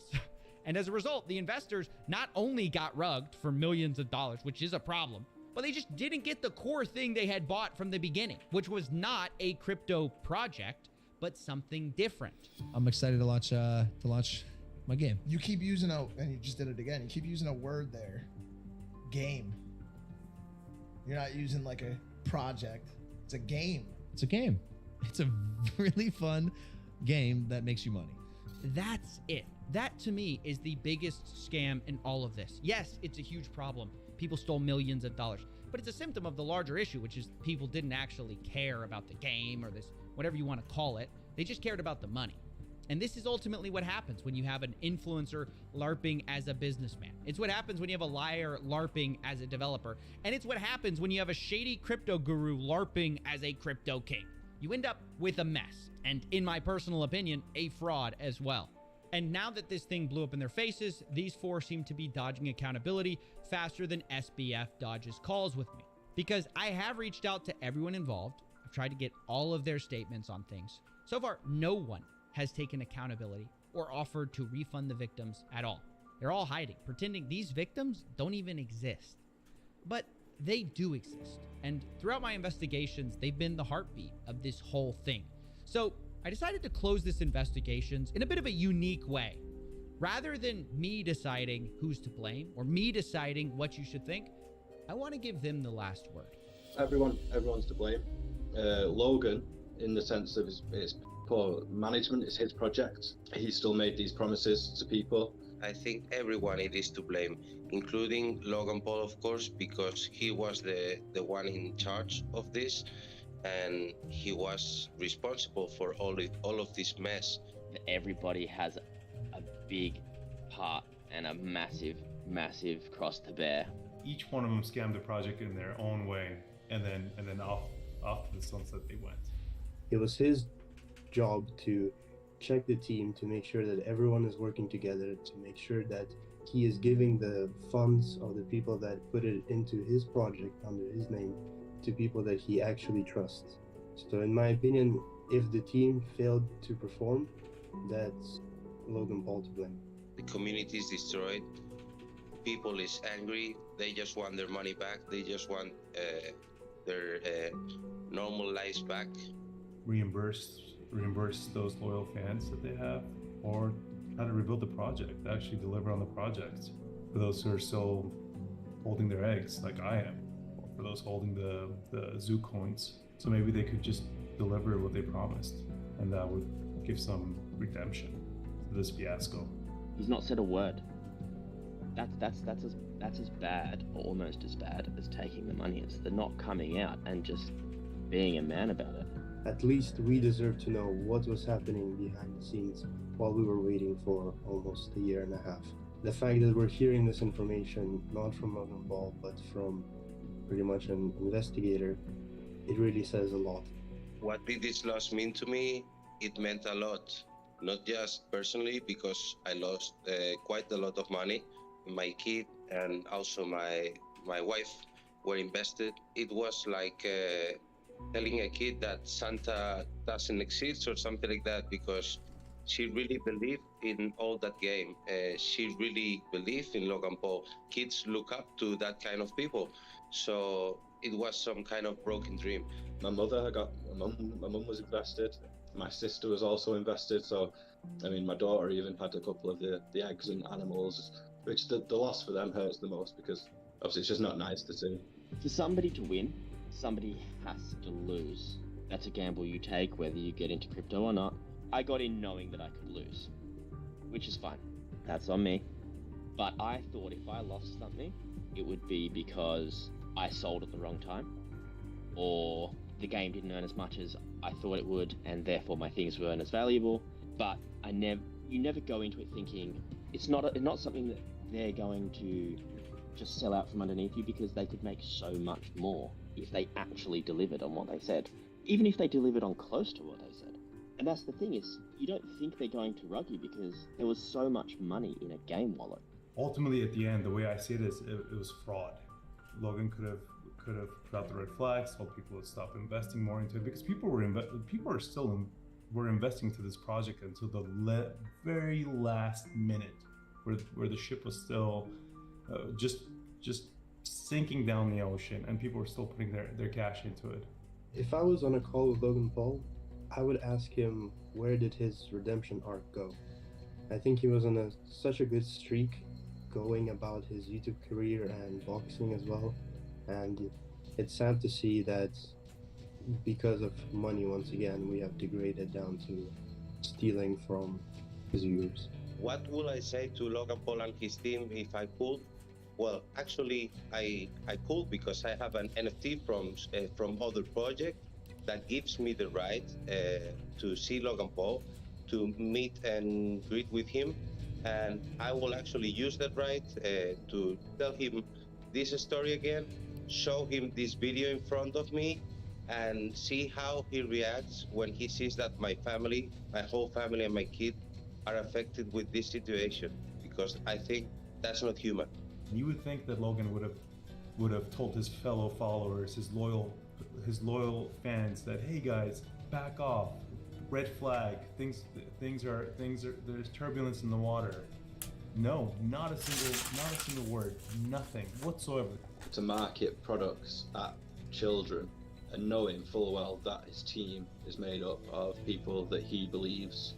S12: And as a result, the investors not only got rugged for millions of dollars, which is a problem, but they just didn't get the core thing they had bought from the beginning, which was not a crypto project, but something different.
S5: I'm excited to launch my game.
S4: You keep using and you just did it again. You keep using a word there, game. You're not using like a project. It's a game.
S5: It's a game. It's a really fun game that makes you money.
S12: That's it. That to me is the biggest scam in all of this. Yes, it's a huge problem. People stole millions of dollars, but it's a symptom of the larger issue, which is people didn't actually care about the game or this, whatever you want to call it. They just cared about the money. And this is ultimately what happens when you have an influencer LARPing as a businessman. It's what happens when you have a liar LARPing as a developer. And it's what happens when you have a shady crypto guru LARPing as a crypto king. You end up with a mess. And in my personal opinion, a fraud as well. And now that this thing blew up in their faces, these four seem to be dodging accountability faster than SBF dodges calls with me. Because I have reached out to everyone involved. I've tried to get all of their statements on things. So far, no one has taken accountability or offered to refund the victims at all. They're all hiding, pretending these victims don't even exist. But they do exist. And throughout my investigations, they've been the heartbeat of this whole thing. So I decided to close this investigations in a bit of a unique way. Rather than me deciding who's to blame or me deciding what you should think, I want to give them the last word.
S1: Everyone's to blame. Logan, in the sense of his poor management, is his project. He still made these promises to people.
S18: I think everyone it is to blame, including Logan Paul, of course, because he was the one in charge of this, and he was responsible for all of this mess.
S9: Everybody has a big part and a massive cross to bear.
S7: Each one of them scammed the project in their own way, and then off to the sunset they went.
S20: It was his job to check the team, to make sure that everyone is working together, to make sure that he is giving the funds of the people that put it into his project under his name to people that he actually trusts. So in my opinion, if the team failed to perform, that's Logan Paul to blame.
S18: The community is destroyed. People is angry. They just want their money back. They just want their normal lives back.
S7: Reimburse those loyal fans that they have, or how to rebuild the project, actually deliver on the project. For those who are still holding their eggs, like I am, or for those holding the Zoo coins. So maybe they could just deliver what they promised, and that would give some redemption to this fiasco.
S9: He's not said a word. That's as bad, or almost as bad, as taking the money. It's the not coming out and just being a man about it.
S20: At least we deserve to know what was happening behind the scenes while we were waiting for almost a year and a half. The fact that we're hearing this information not from Logan Paul, but from pretty much an investigator, it really says a lot.
S18: What did this loss mean to me? It meant a lot. Not just personally, because I lost quite a lot of money, my kid and also my wife. were invested. It was like telling a kid that Santa doesn't exist or something like that, because she really believed in all that game. She really believed in Logan Paul. Kids look up to that kind of people. So it was some kind of broken dream.
S1: My mother, my mum was invested. My sister was also invested. So, I mean, my daughter even had a couple of the eggs and animals, which the loss for them hurts the most, because obviously it's just not nice to see.
S9: For somebody to win, somebody has to lose. That's a gamble you take, whether you get into crypto or not. I got in knowing that I could lose, which is fine. That's on me. But I thought if I lost something, it would be because I sold at the wrong time, or the game didn't earn as much as I thought it would, and therefore my things weren't as valuable. But you never go into it thinking it's not something that they're going to just sell out from underneath you, because they could make so much more if they actually delivered on what they said, even if they delivered on close to what they said. And that's the thing, is you don't think they're going to rug you because there was so much money in a game wallet.
S7: Ultimately, at the end, the way I see it is it was fraud. Logan could have put out the red flags, told people to stop investing more into it, because people were investing into this project until the very last minute, where the ship was still just sinking down the ocean, and people were still putting their cash into it.
S20: If I was on a call with Logan Paul, I would ask him, where did his redemption arc go? I think he was on such a good streak going about his YouTube career and boxing as well, and it's sad to see that because of money, once again, we have degraded down to stealing from his viewers.
S18: What will I say to Logan Paul and his team if I pulled? Well, actually, I pulled because I have an NFT from other project that gives me the right to see Logan Paul, to meet and greet with him, and I will actually use that right to tell him this story again, show him this video in front of me, and see how he reacts when he sees that my family, my whole family and my kid are affected with this situation, because I think that's not human.
S7: You would think that Logan would have told his fellow followers, his loyal fans, that, hey guys, back off, red flag, things are there's turbulence in the water. No, not a single word, nothing whatsoever.
S1: To market products at children and knowing full well that his team is made up of people that he believes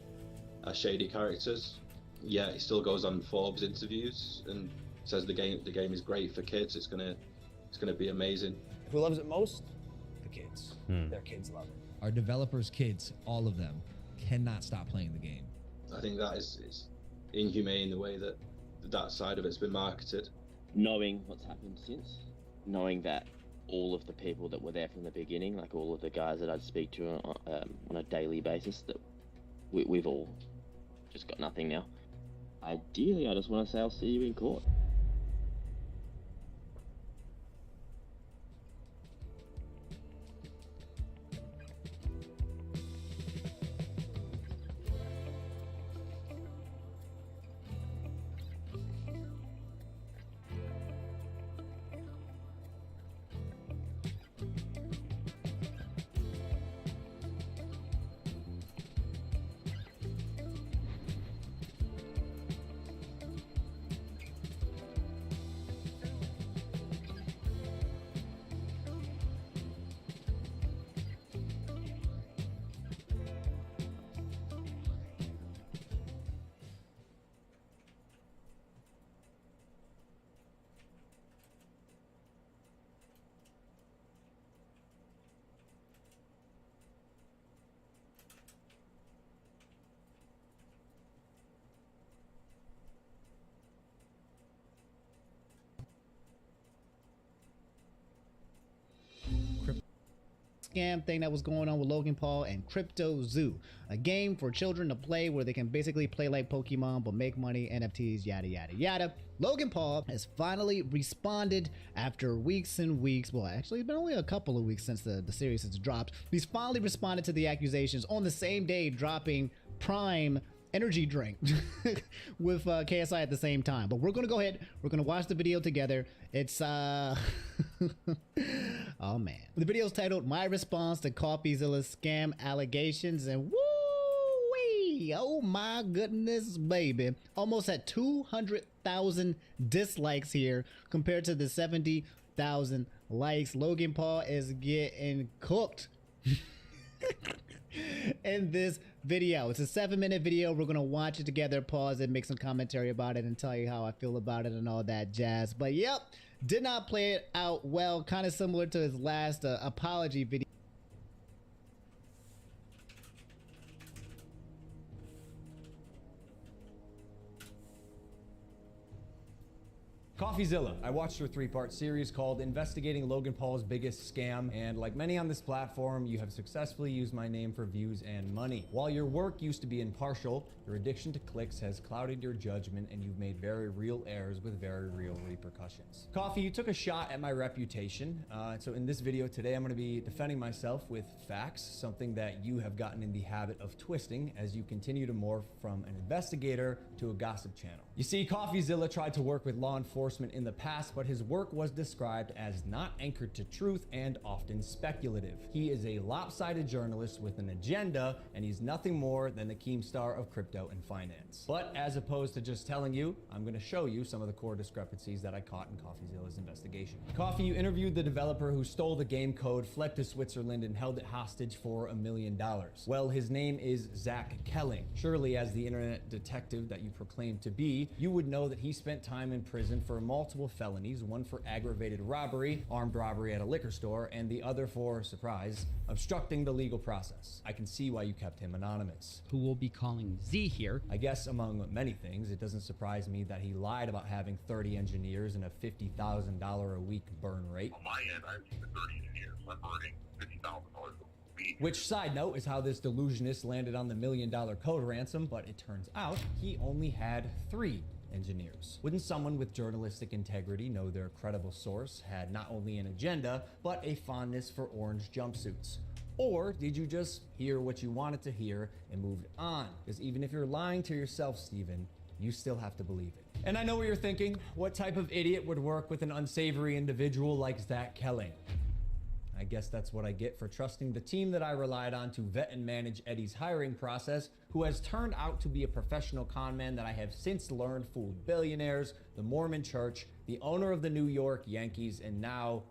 S1: are shady characters, yet he still goes on Forbes interviews and says the game is great for kids. It's gonna be amazing.
S19: Who loves it most? The kids. Their kids love it.
S5: Our developers' kids, all of them, cannot stop playing the game.
S1: I think that is inhumane, the way that side of it's been marketed.
S9: Knowing what's happened since, knowing that all of the people that were there from the beginning, like all of the guys that I'd speak to on a daily basis, that we've all just got nothing now. Ideally, I just want to say I'll see you in court.
S12: Scam thing that was going on with Logan Paul and Crypto Zoo, a game for children to play where they can basically play like Pokemon but make money, NFTs, yada yada yada. Logan Paul has finally responded after weeks and weeks. Well, actually, it's been only a couple of weeks since the series has dropped. He's finally responded to the accusations on the same day, dropping Prime
S6: energy drink with KSI at the same time. But we're gonna go ahead. We're gonna watch the video together. It's oh man, the video is titled "My Response to CoffeeZilla's Scam Allegations," and woo-wee, oh my goodness, baby, almost at 200,000 dislikes here compared to the 70,000 likes. Logan Paul is getting cooked in this video. It's a 7-minute video. We're gonna watch it together, pause it, make some commentary about it, and tell you how I feel about it and all that jazz. But yep, did not play it out well, kind of similar to his last apology video.
S16: CoffeeZilla. I watched her 3-part series called Investigating Logan Paul's Biggest Scam, and like many on this platform, you have successfully used my name for views and money. While your work used to be impartial, your addiction to clicks has clouded your judgment, and you've made very real errors with very real repercussions. Coffee, you took a shot at my reputation, so in this video today, I'm going to be defending myself with facts, something that you have gotten in the habit of twisting as you continue to morph from an investigator to a gossip channel. You see, CoffeeZilla tried to work with law enforcement in the past, but his work was described as not anchored to truth and often speculative. He is a lopsided journalist with an agenda, and he's nothing more than the Keemstar of crypto and finance. But as opposed to just telling you, I'm going to show you some of the core discrepancies that I caught in CoffeeZilla's investigation. Coffee, you interviewed the developer who stole the game code, fled to Switzerland, and held it hostage for $1 million. Well, his name is Zach Kelling. Surely, as the internet detective that you proclaim to be, you would know that he spent time in prison for multiple felonies, one for aggravated robbery, armed robbery at a liquor store, and the other for, surprise, obstructing the legal process. I can see why you kept him anonymous.
S12: Who will be calling Z here.
S16: I guess among many things, it doesn't surprise me that he lied about having 30 engineers and a $50,000 a week burn rate.
S21: On my end, I have 30 engineers. I'm burning $50,000 a week.
S16: Which, side note, is how this delusionist landed on the $1 million code ransom, but it turns out he only had 3 engineers. Wouldn't someone with journalistic integrity know their credible source had not only an agenda, but a fondness for orange jumpsuits? Or did you just hear what you wanted to hear and moved on? Because even if you're lying to yourself, Steven, you still have to believe it. And I know what you're thinking. What type of idiot would work with an unsavory individual like Zach Kelling? I guess that's what I get for trusting the team that I relied on to vet and manage Eddie's hiring process, who has turned out to be a professional con man that I have since learned fooled billionaires, the Mormon Church, the owner of the New York Yankees, and now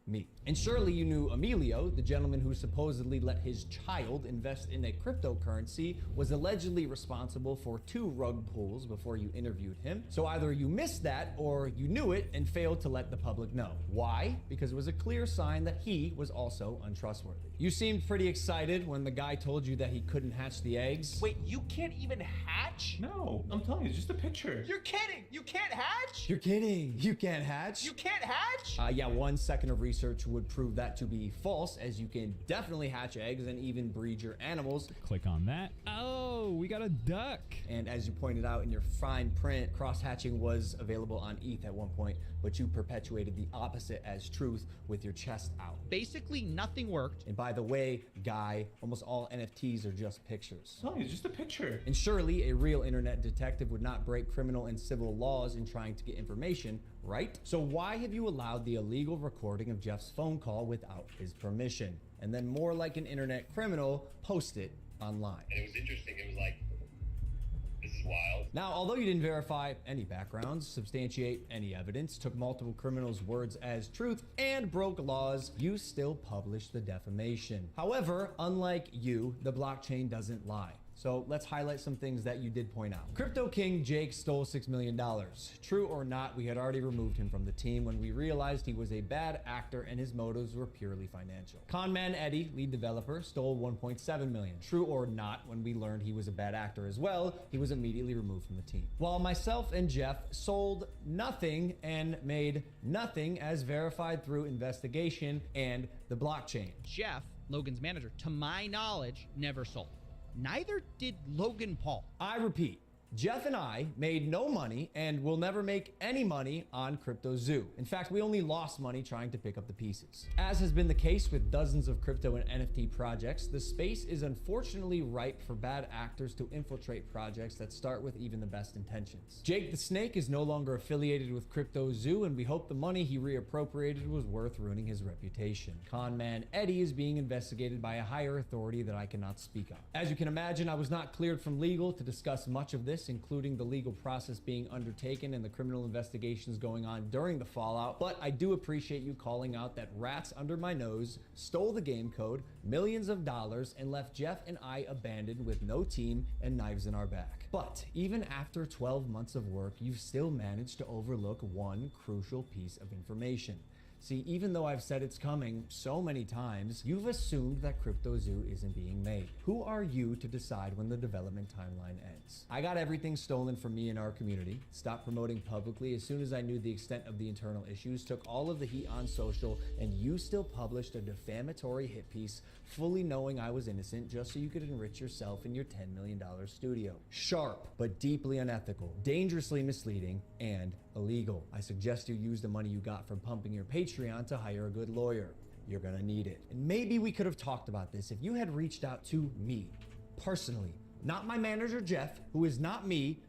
S16: me. And surely you knew Emilio, the gentleman who supposedly let his child invest in a cryptocurrency, was allegedly responsible for 2 rug pulls before you interviewed him. So either you missed that or you knew it and failed to let the public know. Why? Because it was a clear sign that he was also untrustworthy. You seemed pretty excited when the guy told you that he couldn't hatch the eggs.
S8: Wait, you can't even hatch?
S7: No, I'm telling you, it's just a picture.
S8: You're kidding! You can't hatch?
S16: You're kidding. You can't hatch?
S8: You can't hatch?
S16: Yeah, 1 second of research would prove that to be false, as you can definitely hatch eggs and even breed your animals.
S11: Click on that. Oh, we got a duck.
S16: And as you pointed out in your fine print, cross-hatching was available on ETH at one point, but you perpetuated the opposite as truth with your chest out.
S12: Basically, nothing worked.
S16: And by the way, guy, almost all NFTs are just pictures.
S7: No, it's just a picture.
S16: And surely a real internet detective would not break criminal and civil laws in trying to get information, right? So why have you allowed the illegal recording of Jeff's phone call without his permission? And then more like an internet criminal, post it online.
S13: And it was interesting. It was like, this is wild.
S16: Now, although you didn't verify any backgrounds, substantiate any evidence, took multiple criminals' words as truth, and broke laws, you still published the defamation. However, unlike you, the blockchain doesn't lie. So let's highlight some things that you did point out. Crypto King Jake stole $6 million. True or not, we had already removed him from the team when we realized he was a bad actor and his motives were purely financial. Conman Eddie, lead developer, stole $1.7 million. True or not, when we learned he was a bad actor as well, he was immediately removed from the team. While myself and Jeff sold nothing and made nothing as verified through investigation and the blockchain.
S12: Jeff, Logan's manager, to my knowledge, never sold. Neither did Logan Paul.
S16: I repeat, Jeff and I made no money and will never make any money on CryptoZoo. In fact, we only lost money trying to pick up the pieces. As has been the case with dozens of crypto and NFT projects, the space is unfortunately ripe for bad actors to infiltrate projects that start with even the best intentions. Jake the Snake is no longer affiliated with CryptoZoo, and we hope the money he reappropriated was worth ruining his reputation. Conman Eddie is being investigated by a higher authority that I cannot speak on. As you can imagine, I was not cleared from legal to discuss much of this, including the legal process being undertaken and the criminal investigations going on during the fallout, but I do appreciate you calling out that rats under my nose stole the game code, millions of dollars, and left Jeff and I abandoned with no team and knives in our back. But even after 12 months of work, you've still managed to overlook one crucial piece of information. See, even though I've said it's coming so many times, you've assumed that CryptoZoo isn't being made. Who are you to decide when the development timeline ends? I got everything stolen from me in our community, stopped promoting publicly as soon as I knew the extent of the internal issues, took all of the heat on social, and you still published a defamatory hit piece fully knowing I was innocent just so you could enrich yourself in your $10 million studio. Sharp, but deeply unethical, dangerously misleading, and illegal. I suggest you use the money you got from pumping your Patreon to hire a good lawyer. You're gonna need it. And maybe we could have talked about this if you had reached out to me, personally. Not my manager, Jeff, who is not me,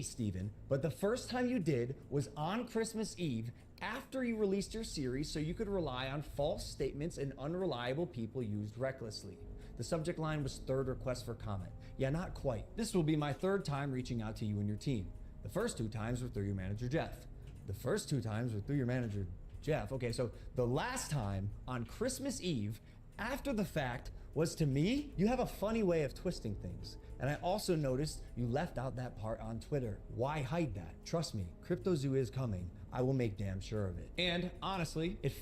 S16: Steven, but the first time you did was on Christmas Eve after you released your series so you could rely on false statements and unreliable people used recklessly. The subject line was third request for comment. Yeah, not quite. This will be my third time reaching out to you and your team. The first 2 times were through your manager, Jeff. The first 2 times were through your manager, Jeff. Okay, so the last time on Christmas Eve, after the fact, was to me. You have a funny way of twisting things. And I also noticed you left out that part on Twitter. Why hide that? Trust me, CryptoZoo is coming. I will make damn sure of it. And honestly, it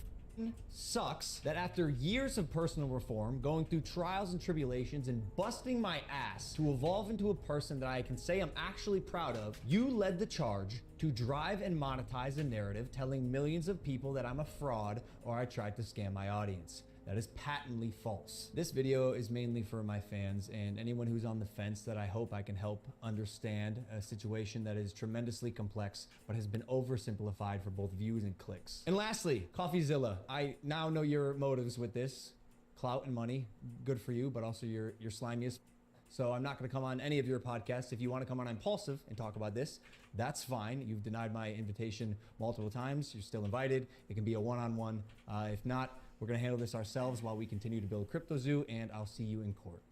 S16: sucks that after years of personal reform, going through trials and tribulations, and busting my ass to evolve into a person that I can say I'm actually proud of, you led the charge to drive and monetize a narrative telling millions of people that I'm a fraud or I tried to scam my audience. That is patently false. This video is mainly for my fans and anyone who's on the fence that I hope I can help understand a situation that is tremendously complex but has been oversimplified for both views and clicks. And lastly, CoffeeZilla, I now know your motives with this. Clout and money, good for you, but also you're slimiest. So I'm not gonna come on any of your podcasts. If you wanna come on Impulsive and talk about this, that's fine. You've denied my invitation multiple times. You're still invited. It can be a one-on-one. If not, we're gonna handle this ourselves while we continue to build CryptoZoo, and I'll see you in court.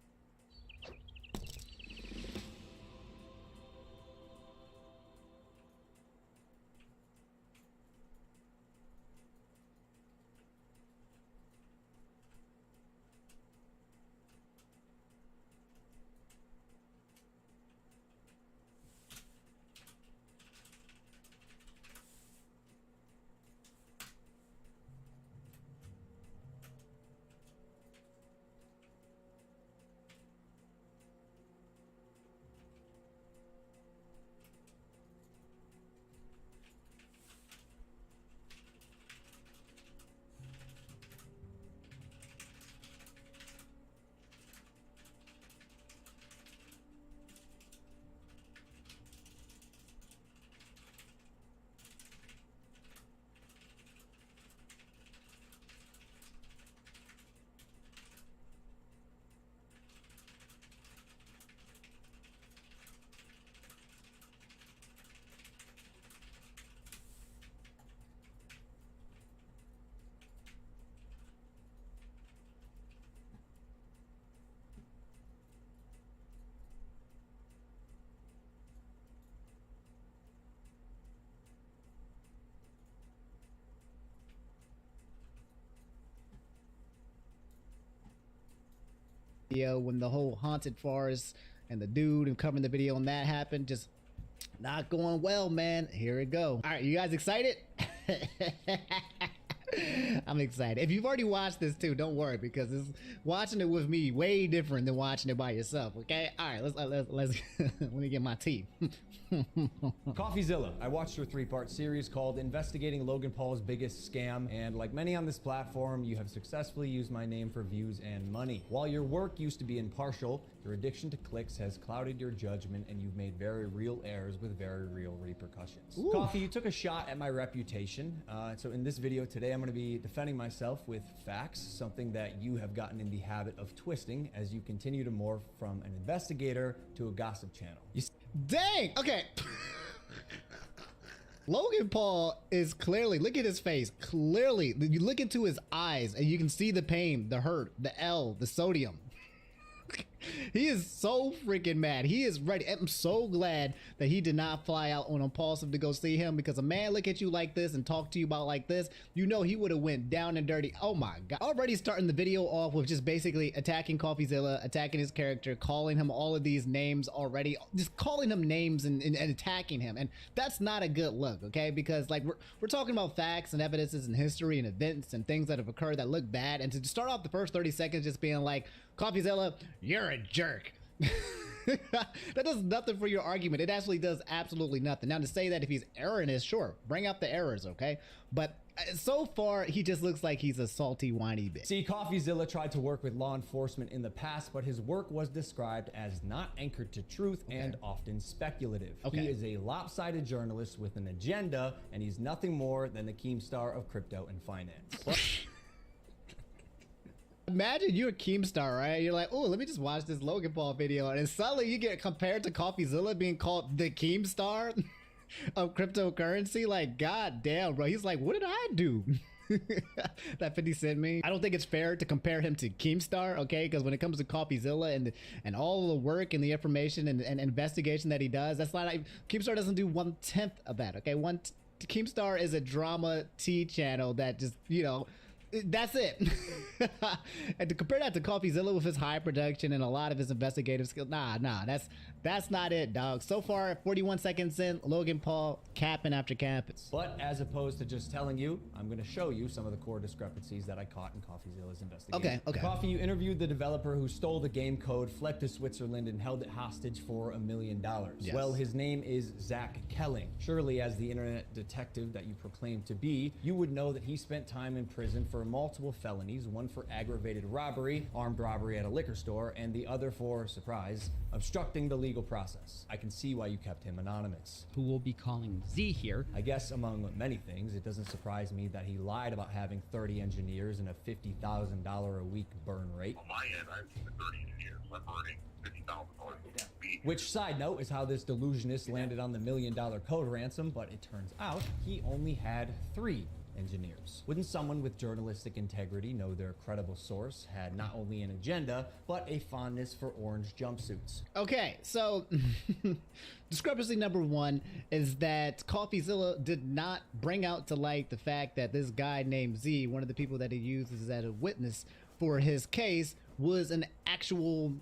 S6: When the whole haunted forest and the dude and covering the video on that happened, just not going well, man. Here we go. All right, you guys excited? I'm excited. If you've already watched this too, don't worry, because it's watching it with me way different than watching it by yourself. Okay. All right. Let's let me get my tea.
S16: Coffeezilla. I watched your 3-part series called Investigating Logan Paul's Biggest Scam, and like many on this platform, you have successfully used my name for views and money. While your work used to be impartial, your addiction to clicks has clouded your judgment, and you've made very real errors with very real repercussions.
S6: Ooh.
S16: Coffee, you took a shot at my reputation. So in this video today, I'm going to be defending myself with facts, something that you have gotten in the habit of twisting as you continue to morph from an investigator to a gossip channel.
S6: Dang. Okay. Logan Paul is clearly, look at his face. Clearly, you look into his eyes and you can see the pain, the hurt, the L, the sodium. He is so freaking mad. He is ready. I'm so glad that he did not fly out on Impulsive to go see him, because a man look at you like this and talk to you about like this, you know he would have went down and dirty. Oh my God. Already starting the video off with just basically attacking Coffeezilla, attacking his character, calling him all of these names already, just calling him names and attacking him. And that's not a good look, okay? Because like we're talking about facts and evidences and history and events and things that have occurred that look bad. And to start off the first 30 seconds just being like, Coffeezilla, you're a jerk. That does nothing for your argument. It actually does absolutely nothing. Now, to say that if he's erroneous, sure, bring up the errors, okay? But so far, he just looks like he's a salty, whiny bitch.
S16: See, Coffeezilla tried to work with law enforcement in the past, but his work was described as not anchored to truth and often speculative.
S6: Okay.
S16: He is a lopsided journalist with an agenda, and he's nothing more than the Keemstar of crypto and finance.
S6: Imagine you're a Keemstar, right? You're like, oh, let me just watch this Logan Paul video, and suddenly you get compared to Coffeezilla being called the Keemstar of cryptocurrency. Like, god damn, bro. He's like, what did I do? That 50 Cent meme. I don't think it's fair to compare him to Keemstar, okay? Because when it comes to Coffeezilla and all the work and the information and investigation that he does, that's not, Keemstar doesn't do 1/10 of that, okay? Keemstar is a drama T channel that just, you know, that's it. And to compare that to Coffeezilla with his high production and a lot of his investigative skills, nah, that's not it, dog. So far, 41 seconds in, Logan Paul capping after capping.
S16: But as opposed to just telling you, I'm going to show you some of the core discrepancies that I caught in Coffeezilla's investigation.
S6: Okay.
S16: Coffee, you interviewed the developer who stole the game code, fled to Switzerland, and held it hostage for $1 million.
S6: Yes.
S16: Well, his name is Zach Kelling. Surely, as the internet detective that you proclaim to be, you would know that he spent time in prison for multiple felonies, one for aggravated robbery, armed robbery at a liquor store, and the other for, surprise, obstructing the legal process. I can see why you kept him anonymous.
S12: Who will be calling Z here.
S16: I guess among many things, it doesn't surprise me that he lied about having 30 engineers and a $50,000 a week burn rate.
S21: On my end, I have 30 engineers. I'm burning $50,000 a week.
S16: Which, side note, is how this delusionist landed on the $1 million code ransom, but it turns out he only had 3 engineers. Wouldn't someone with journalistic integrity know their credible source had not only an agenda, but a fondness for orange jumpsuits?
S6: Okay, so discrepancy number 1 is that Coffeezilla did not bring out to light the fact that this guy named Z, one of the people that he uses as a witness for his case, was an actual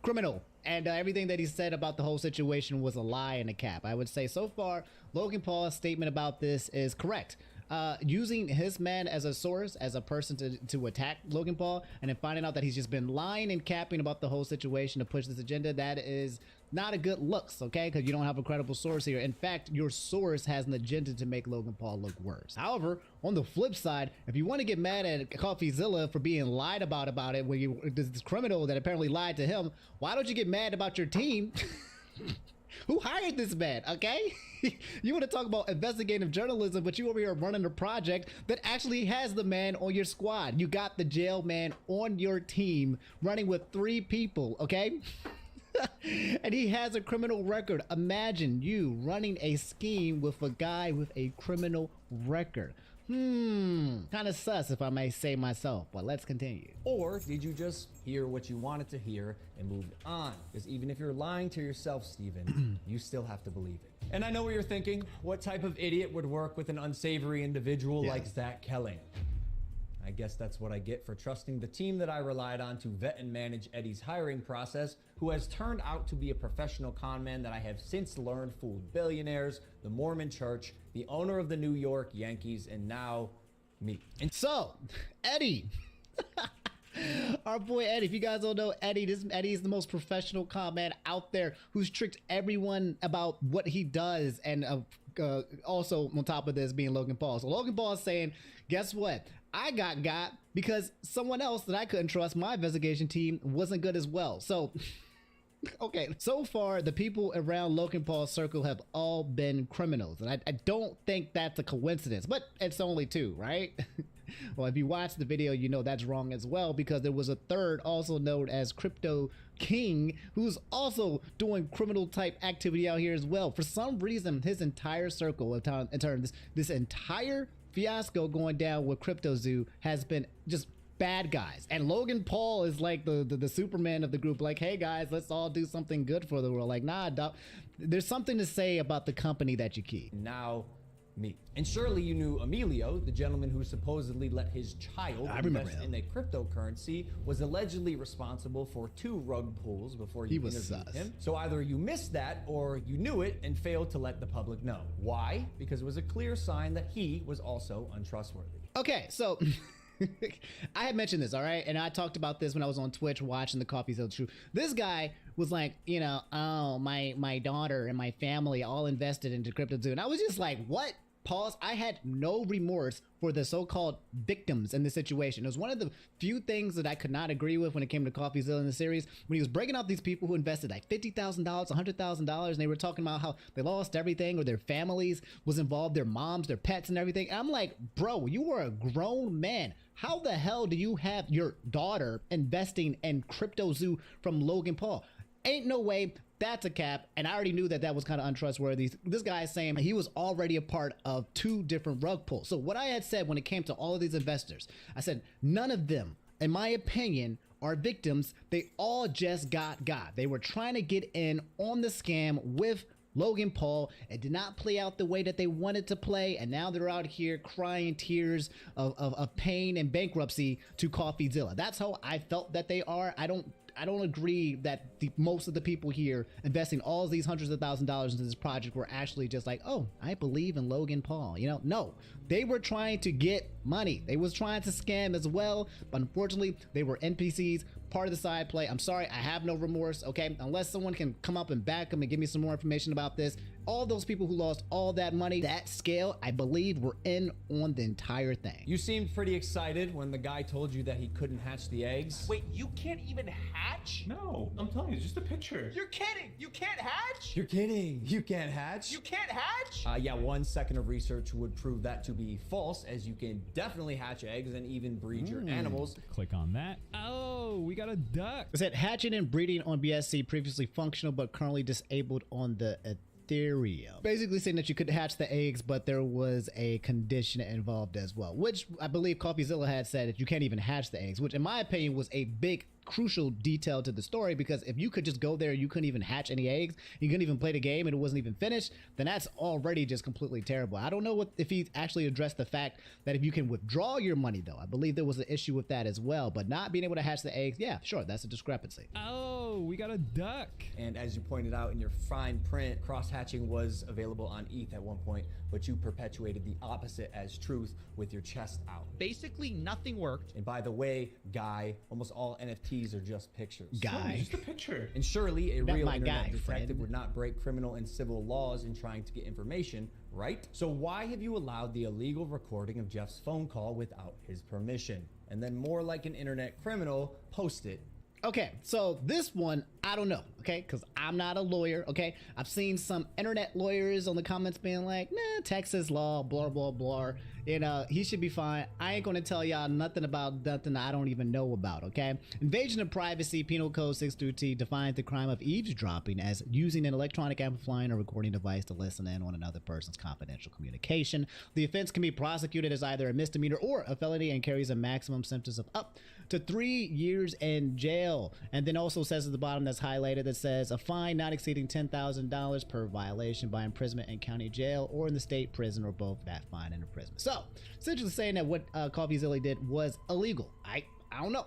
S6: criminal. And everything that he said about the whole situation was a lie and a cap. I would say so far, Logan Paul's statement about this is correct. Using his man as a source, as a person to attack Logan Paul, and then finding out that he's just been lying and capping about the whole situation to push this agenda, that is not a good looks, okay? Because you don't have a credible source here. In fact, your source has an agenda to make Logan Paul look worse. However, on the flip side, if you want to get mad at Coffeezilla for being lied about it, when this criminal that apparently lied to him, why don't you get mad about your team? Who hired this man, okay? You want to talk about investigative journalism, but you over here running a project that actually has the man on your squad. You got the jail man on your team running with 3 people, okay? And he has a criminal record. Imagine you running a scheme with a guy with a criminal record. Kind of sus, if I may say myself, but let's continue.
S16: Or did you just hear what you wanted to hear and moved on? Because even if you're lying to yourself, Steven, you still have to believe it. And I know what you're thinking. What type of idiot would work with an unsavory individual like Zach Kelling? I guess that's what I get for trusting the team that I relied on to vet and manage Eddie's hiring process, who has turned out to be a professional con man that I have since learned fooled billionaires, the Mormon Church, the owner of the New York Yankees, and now me.
S6: And so, Eddie. Our boy Eddie, if you guys don't know Eddie, Eddie is the most professional con man out there who's tricked everyone about what he does, and also on top of this being Logan Paul. So Logan Paul is saying, guess what? I got because someone else that I couldn't trust, my investigation team, wasn't good as well. So okay, so far the people around Logan Paul's circle have all been criminals, and I don't think that's a coincidence, but it's only two, right? Well, if you watch the video, you know that's wrong as well, because there was a third, also known as Crypto King, who's also doing criminal type activity out here as well. For some reason, his entire circle of time, in terms this entire fiasco going down with CryptoZoo has been just bad guys, and Logan Paul is like the Superman of the group, like, hey guys, let's all do something good for the world. Like, nah, dog, there's something to say about the company that you keep.
S16: Now me. And surely you knew Emilio, the gentleman who supposedly let his child invest in a cryptocurrency, was allegedly responsible for 2 rug pulls before you interviewed him. So either you missed that or you knew it and failed to let the public know. Why? Because it was a clear sign that he was also untrustworthy.
S6: Okay, so I had mentioned this, all right? And I talked about this when I was on Twitch watching the Coffee Sale True. This guy was like, you know, oh, my daughter and my family all invested into CryptoZoo. And I was just like, what? Pause. I had no remorse for the so-called victims in this situation. It was one of the few things that I could not agree with when it came to CoffeeZilla in the series, when he was breaking out these people who invested like $50,000, $100,000, and they were talking about how they lost everything, or their families was involved, their moms, their pets and everything. And I'm like, bro, you are a grown man. How the hell do you have your daughter investing in CryptoZoo from Logan Paul? Ain't no way. That's a cap, and I already knew that that was kind of untrustworthy. This guy is saying he was already a part of 2 different rug pulls. So what I had said when it came to all of these investors, I said none of them, in my opinion, are victims. They all just got. They were trying to get in on the scam with Logan Paul. It did not play out the way that they wanted to play, and now they're out here crying tears of pain and bankruptcy to CoffeeZilla. That's how I felt that they are. I don't agree that most of the people here investing all of these hundreds of thousands of dollars into this project were actually just like, oh, I believe in Logan Paul. You know, no, they were trying to get money. They was trying to scam as well, but unfortunately they were NPCs, part of the side play. I'm sorry, I have no remorse, okay? Unless someone can come up and back them and give me some more information about this. All those people who lost all that money, that scale, I believe, were in on the entire thing.
S16: You seemed pretty excited when the guy told you that he couldn't hatch the eggs.
S8: Wait, you can't even hatch?
S7: No, I'm telling you, it's just a picture.
S8: You're kidding. You can't hatch?
S16: You're kidding. You can't hatch?
S8: You can't hatch?
S16: Yeah, 1 second of research would prove that to be false, as you can definitely hatch eggs and even breed your animals.
S11: Click on that. Oh, we got a duck.
S6: It said hatching and breeding on BSC previously functional but currently disabled on the Ethereum. Basically saying that you could hatch the eggs, but there was a condition involved as well, which I believe CoffeeZilla had said that you can't even hatch the eggs, which in my opinion was a big crucial detail to the story, because if you could just go there and you couldn't even hatch any eggs, you couldn't even play the game and it wasn't even finished, then that's already just completely terrible. I don't know if he actually addressed the fact that if you can withdraw your money though, I believe there was an issue with that as well, but not being able to hatch the eggs, yeah, sure, that's a discrepancy.
S11: Oh, we got a duck.
S16: And as you pointed out in your fine print, cross-hatching was available on ETH at one point, but you perpetuated the opposite as truth with your chest out.
S12: Basically, nothing worked.
S16: And by the way, Guy, almost all NFTs are just pictures.
S6: Guy.
S7: Just a picture.
S16: And surely a
S6: Not
S16: real
S6: my
S16: internet
S6: guy,
S16: detective
S6: friend.
S16: would not break criminal and civil laws in trying to get information, right? So why have you allowed the illegal recording of Jeff's phone call without his permission? And then more like an internet criminal, post it.
S6: Okay, so this one, I don't know, okay? Because I'm not a lawyer, okay? I've seen some internet lawyers on the comments being like, nah, Texas law, blah, blah, blah. You know, he should be fine. I ain't gonna tell y'all nothing about nothing I don't even know about, okay? Invasion of privacy, Penal Code 622 defines the crime of eavesdropping as using an electronic amplifying or recording device to listen in on another person's confidential communication. The offense can be prosecuted as either a misdemeanor or a felony and carries a maximum sentence of up to 3 years in jail. And then also says at the bottom that's highlighted that says a fine not exceeding $10,000 per violation by imprisonment in county jail or in the state prison, or both that fine and imprisonment. So essentially saying that what CoffeeZilla did was illegal. I don't know.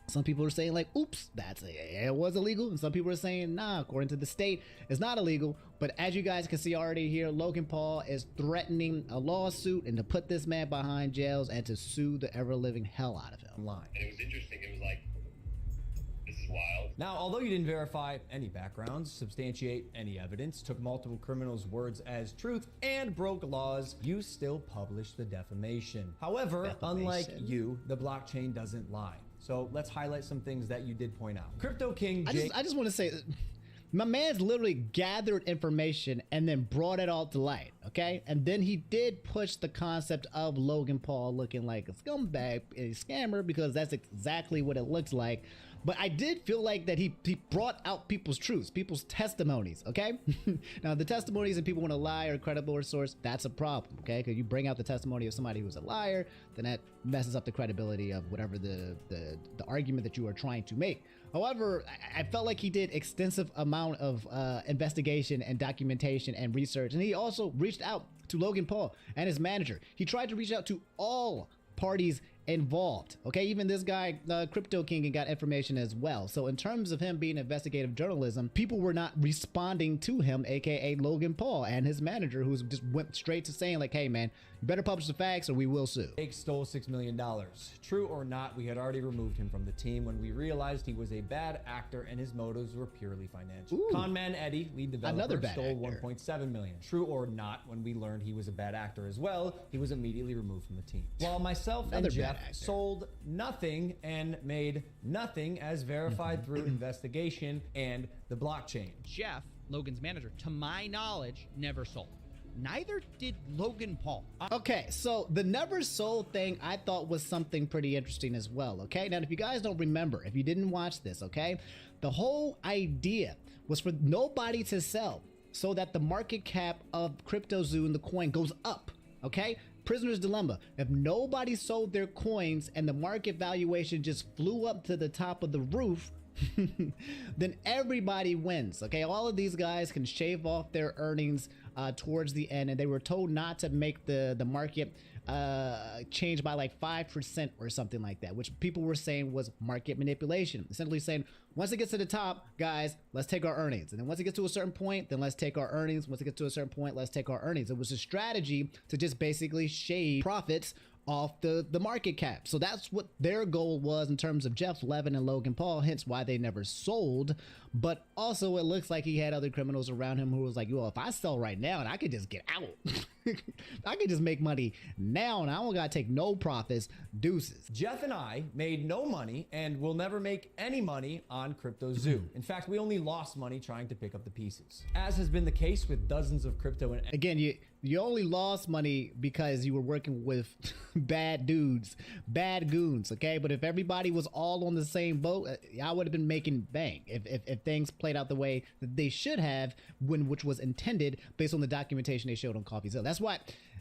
S6: Some people are saying like, oops, it was illegal. And some people are saying, nah, according to the state, it's not illegal. But as you guys can see already here, Logan Paul is threatening a lawsuit and to put this man behind jails and to sue the ever-living hell out of him.
S13: And it was interesting. It was like, this is wild.
S16: Now, although you didn't verify any backgrounds, substantiate any evidence, took multiple criminals' words as truth, and broke laws, you still published the defamation. However, unlike you, the blockchain doesn't lie. So let's highlight some things that you did point out. Crypto King Jake.
S6: I just want to say, my man's literally gathered information and then brought it all to light, okay? And then he did push the concept of Logan Paul looking like a scumbag, a scammer, because that's exactly what it looks like. But I did feel like that he brought out people's truths, people's testimonies, okay? Now, the testimonies and people want to lie or credible or source, that's a problem, okay? Because you bring out the testimony of somebody who's a liar, then that messes up the credibility of whatever the argument that you are trying to make. However, I felt like he did extensive amount of investigation and documentation and research, and he also reached out to Logan Paul and his manager. He tried to reach out to all parties involved, okay? Even this guy, Crypto King, got information as well. So in terms of him being investigative journalism, people were not responding to him, aka Logan Paul and his manager, who just went straight to saying like, hey man, you better publish the facts or we will sue.
S16: Jake stole $6 million. True or not, we had already removed him from the team when we realized he was a bad actor and his motives were purely financial. Conman Eddie, lead developer, stole $1.7 million. True or not, when we learned he was a bad actor as well, he was immediately removed from the team. While myself and Jeff sold nothing and made nothing as verified through investigation and the blockchain.
S12: Jeff, Logan's manager, to my knowledge, never sold. Neither did Logan Paul.
S6: Okay, so the never sold thing I thought was something pretty interesting as well, okay? Now, if you guys don't remember, if you didn't watch this, okay, the whole idea was for nobody to sell so that the market cap of CryptoZoo and the coin goes up, okay? Prisoner's dilemma. If nobody sold their coins and the market valuation just flew up to the top of the roof, then everybody wins, okay? All of these guys can shave off their earnings towards the end, and they were told not to make the market change by like 5% or something like that, which people were saying was market manipulation, essentially saying once it gets to the top, guys, let's take our earnings, and then once it gets to a certain point, then let's take our earnings. Once it gets to a certain point, let's take our earnings. It was a strategy to just basically shave profits off the market cap. So that's what their goal was in terms of Jeff Levin and Logan Paul, hence why they never sold. But also it looks like he had other criminals around him who was like, well, if I sell right now and I could just get out, I could just make money now and I don't gotta take no profits, deuces.
S16: Jeff and I made no money and will never make any money on CryptoZoo. In fact, we only lost money trying to pick up the pieces. As has been the case with dozens of crypto and
S6: again, you only lost money because you were working with bad dudes, bad goons, okay? But if everybody was all on the same boat, I would have been making bank if things played out the way that they should have, which was intended based on the documentation they showed on CoffeeZilla. That's why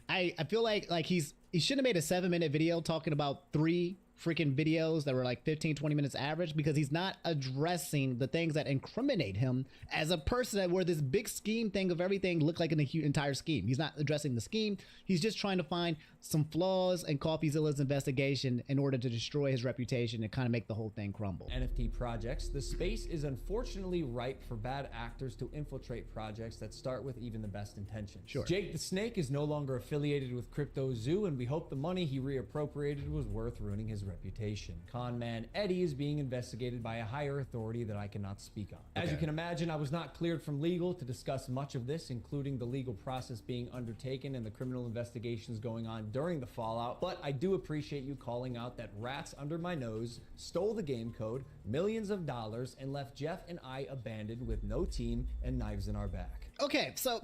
S6: I feel like he shouldn't have made a 7-minute video talking about 3 freaking videos that were like 15-20 minutes average, because he's not addressing the things that incriminate him as a person, that where this big scheme thing of everything looked like an entire scheme. He's not addressing the scheme. He's just trying to find some flaws in CoffeeZilla's investigation in order to destroy his reputation and kind of make the whole thing crumble.
S16: NFT projects, the space is unfortunately ripe for bad actors to infiltrate projects that start with even the best intentions.
S6: Sure.
S16: Jake the Snake is no longer affiliated with CryptoZoo, and we hope the money he reappropriated was worth ruining his reputation. Conman Eddie is being investigated by a higher authority that I cannot speak on. As you can imagine, I was not cleared from legal to discuss much of this, including the legal process being undertaken and the criminal investigations going on during the fallout, but I do appreciate you calling out that rats under my nose stole the game code, millions of dollars, and left Jeff and I abandoned with no team and knives in our back.
S6: Okay, so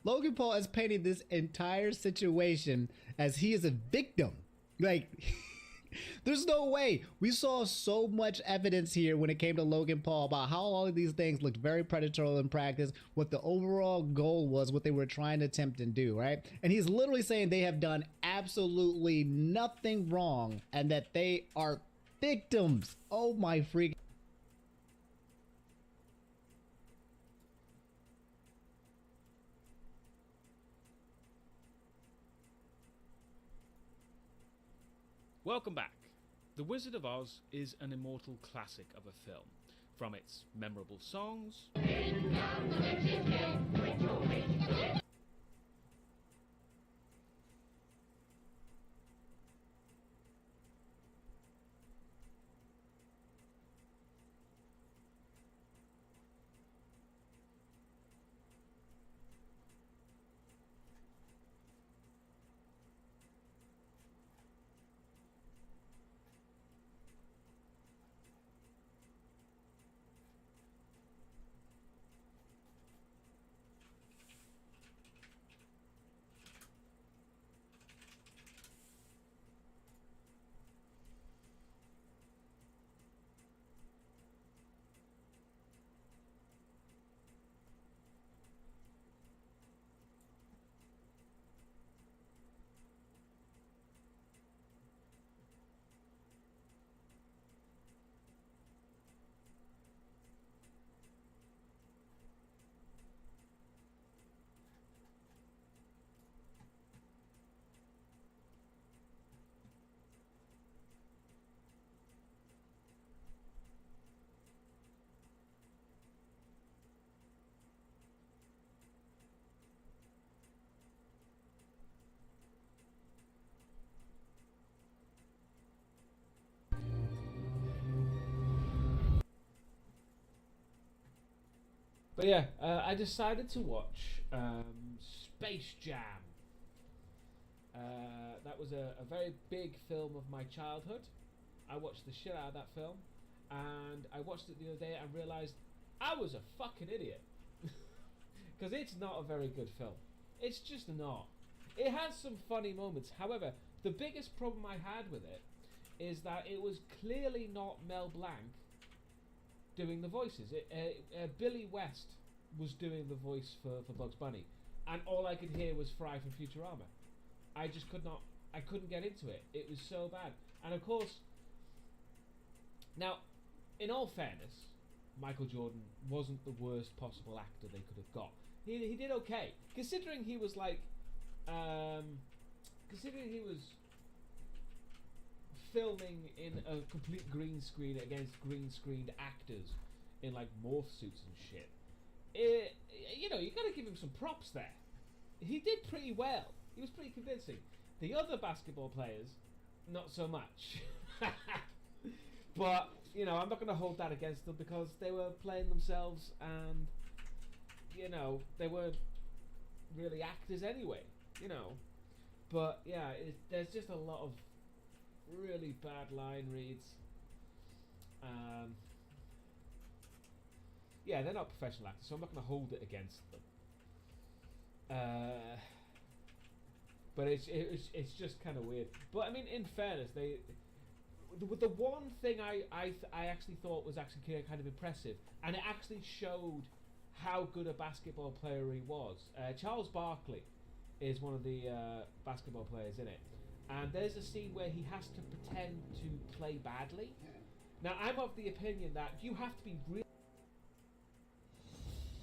S6: Logan Paul is painting this entire situation as he is a victim. Like, there's no way. We saw so much evidence here when it came to Logan Paul about how all of these things looked very predatory in practice, what the overall goal was, what they were trying to attempt and do, right? And he's literally saying they have done absolutely nothing wrong and that they are victims. Oh my freak.
S3: Welcome back.
S10: The Wizard of Oz is an immortal classic of a film, from its memorable songs But yeah, I decided to watch Space Jam. That was a very big film of my childhood. I watched the shit out of that film, and I watched it the other day and realised I was a fucking idiot. Because it's not a very good film. It's just not. It has some funny moments. However, the biggest problem I had with it is that it was clearly not Mel Blanc doing the voices. Billy West was doing the voice for Bugs Bunny, and all I could hear was Fry from Futurama. I just couldn't get into it. It was so bad. And of course, now, in all fairness, Michael Jordan wasn't the worst possible actor they could have got. He did okay, considering he was like, considering he was filming in a complete green screen against green screened actors in like morph suits and shit. You know, you gotta give him some props there. He did pretty well. He was pretty convincing. The other basketball players, not so much. But, you know, I'm not gonna hold that against them because they were playing themselves and, you know, they weren't really actors anyway, you know. But yeah, there's just a lot of really bad line reads. Yeah, they're not professional actors, so I'm not going to hold it against them. But it's just kind of weird. But I mean, in fairness, the one thing I actually thought was actually kind of impressive, and it actually showed how good a basketball player he was. Charles Barkley is one of the basketball players in it. And there's a scene where he has to pretend to play badly. Now, I'm of the opinion that you have to be really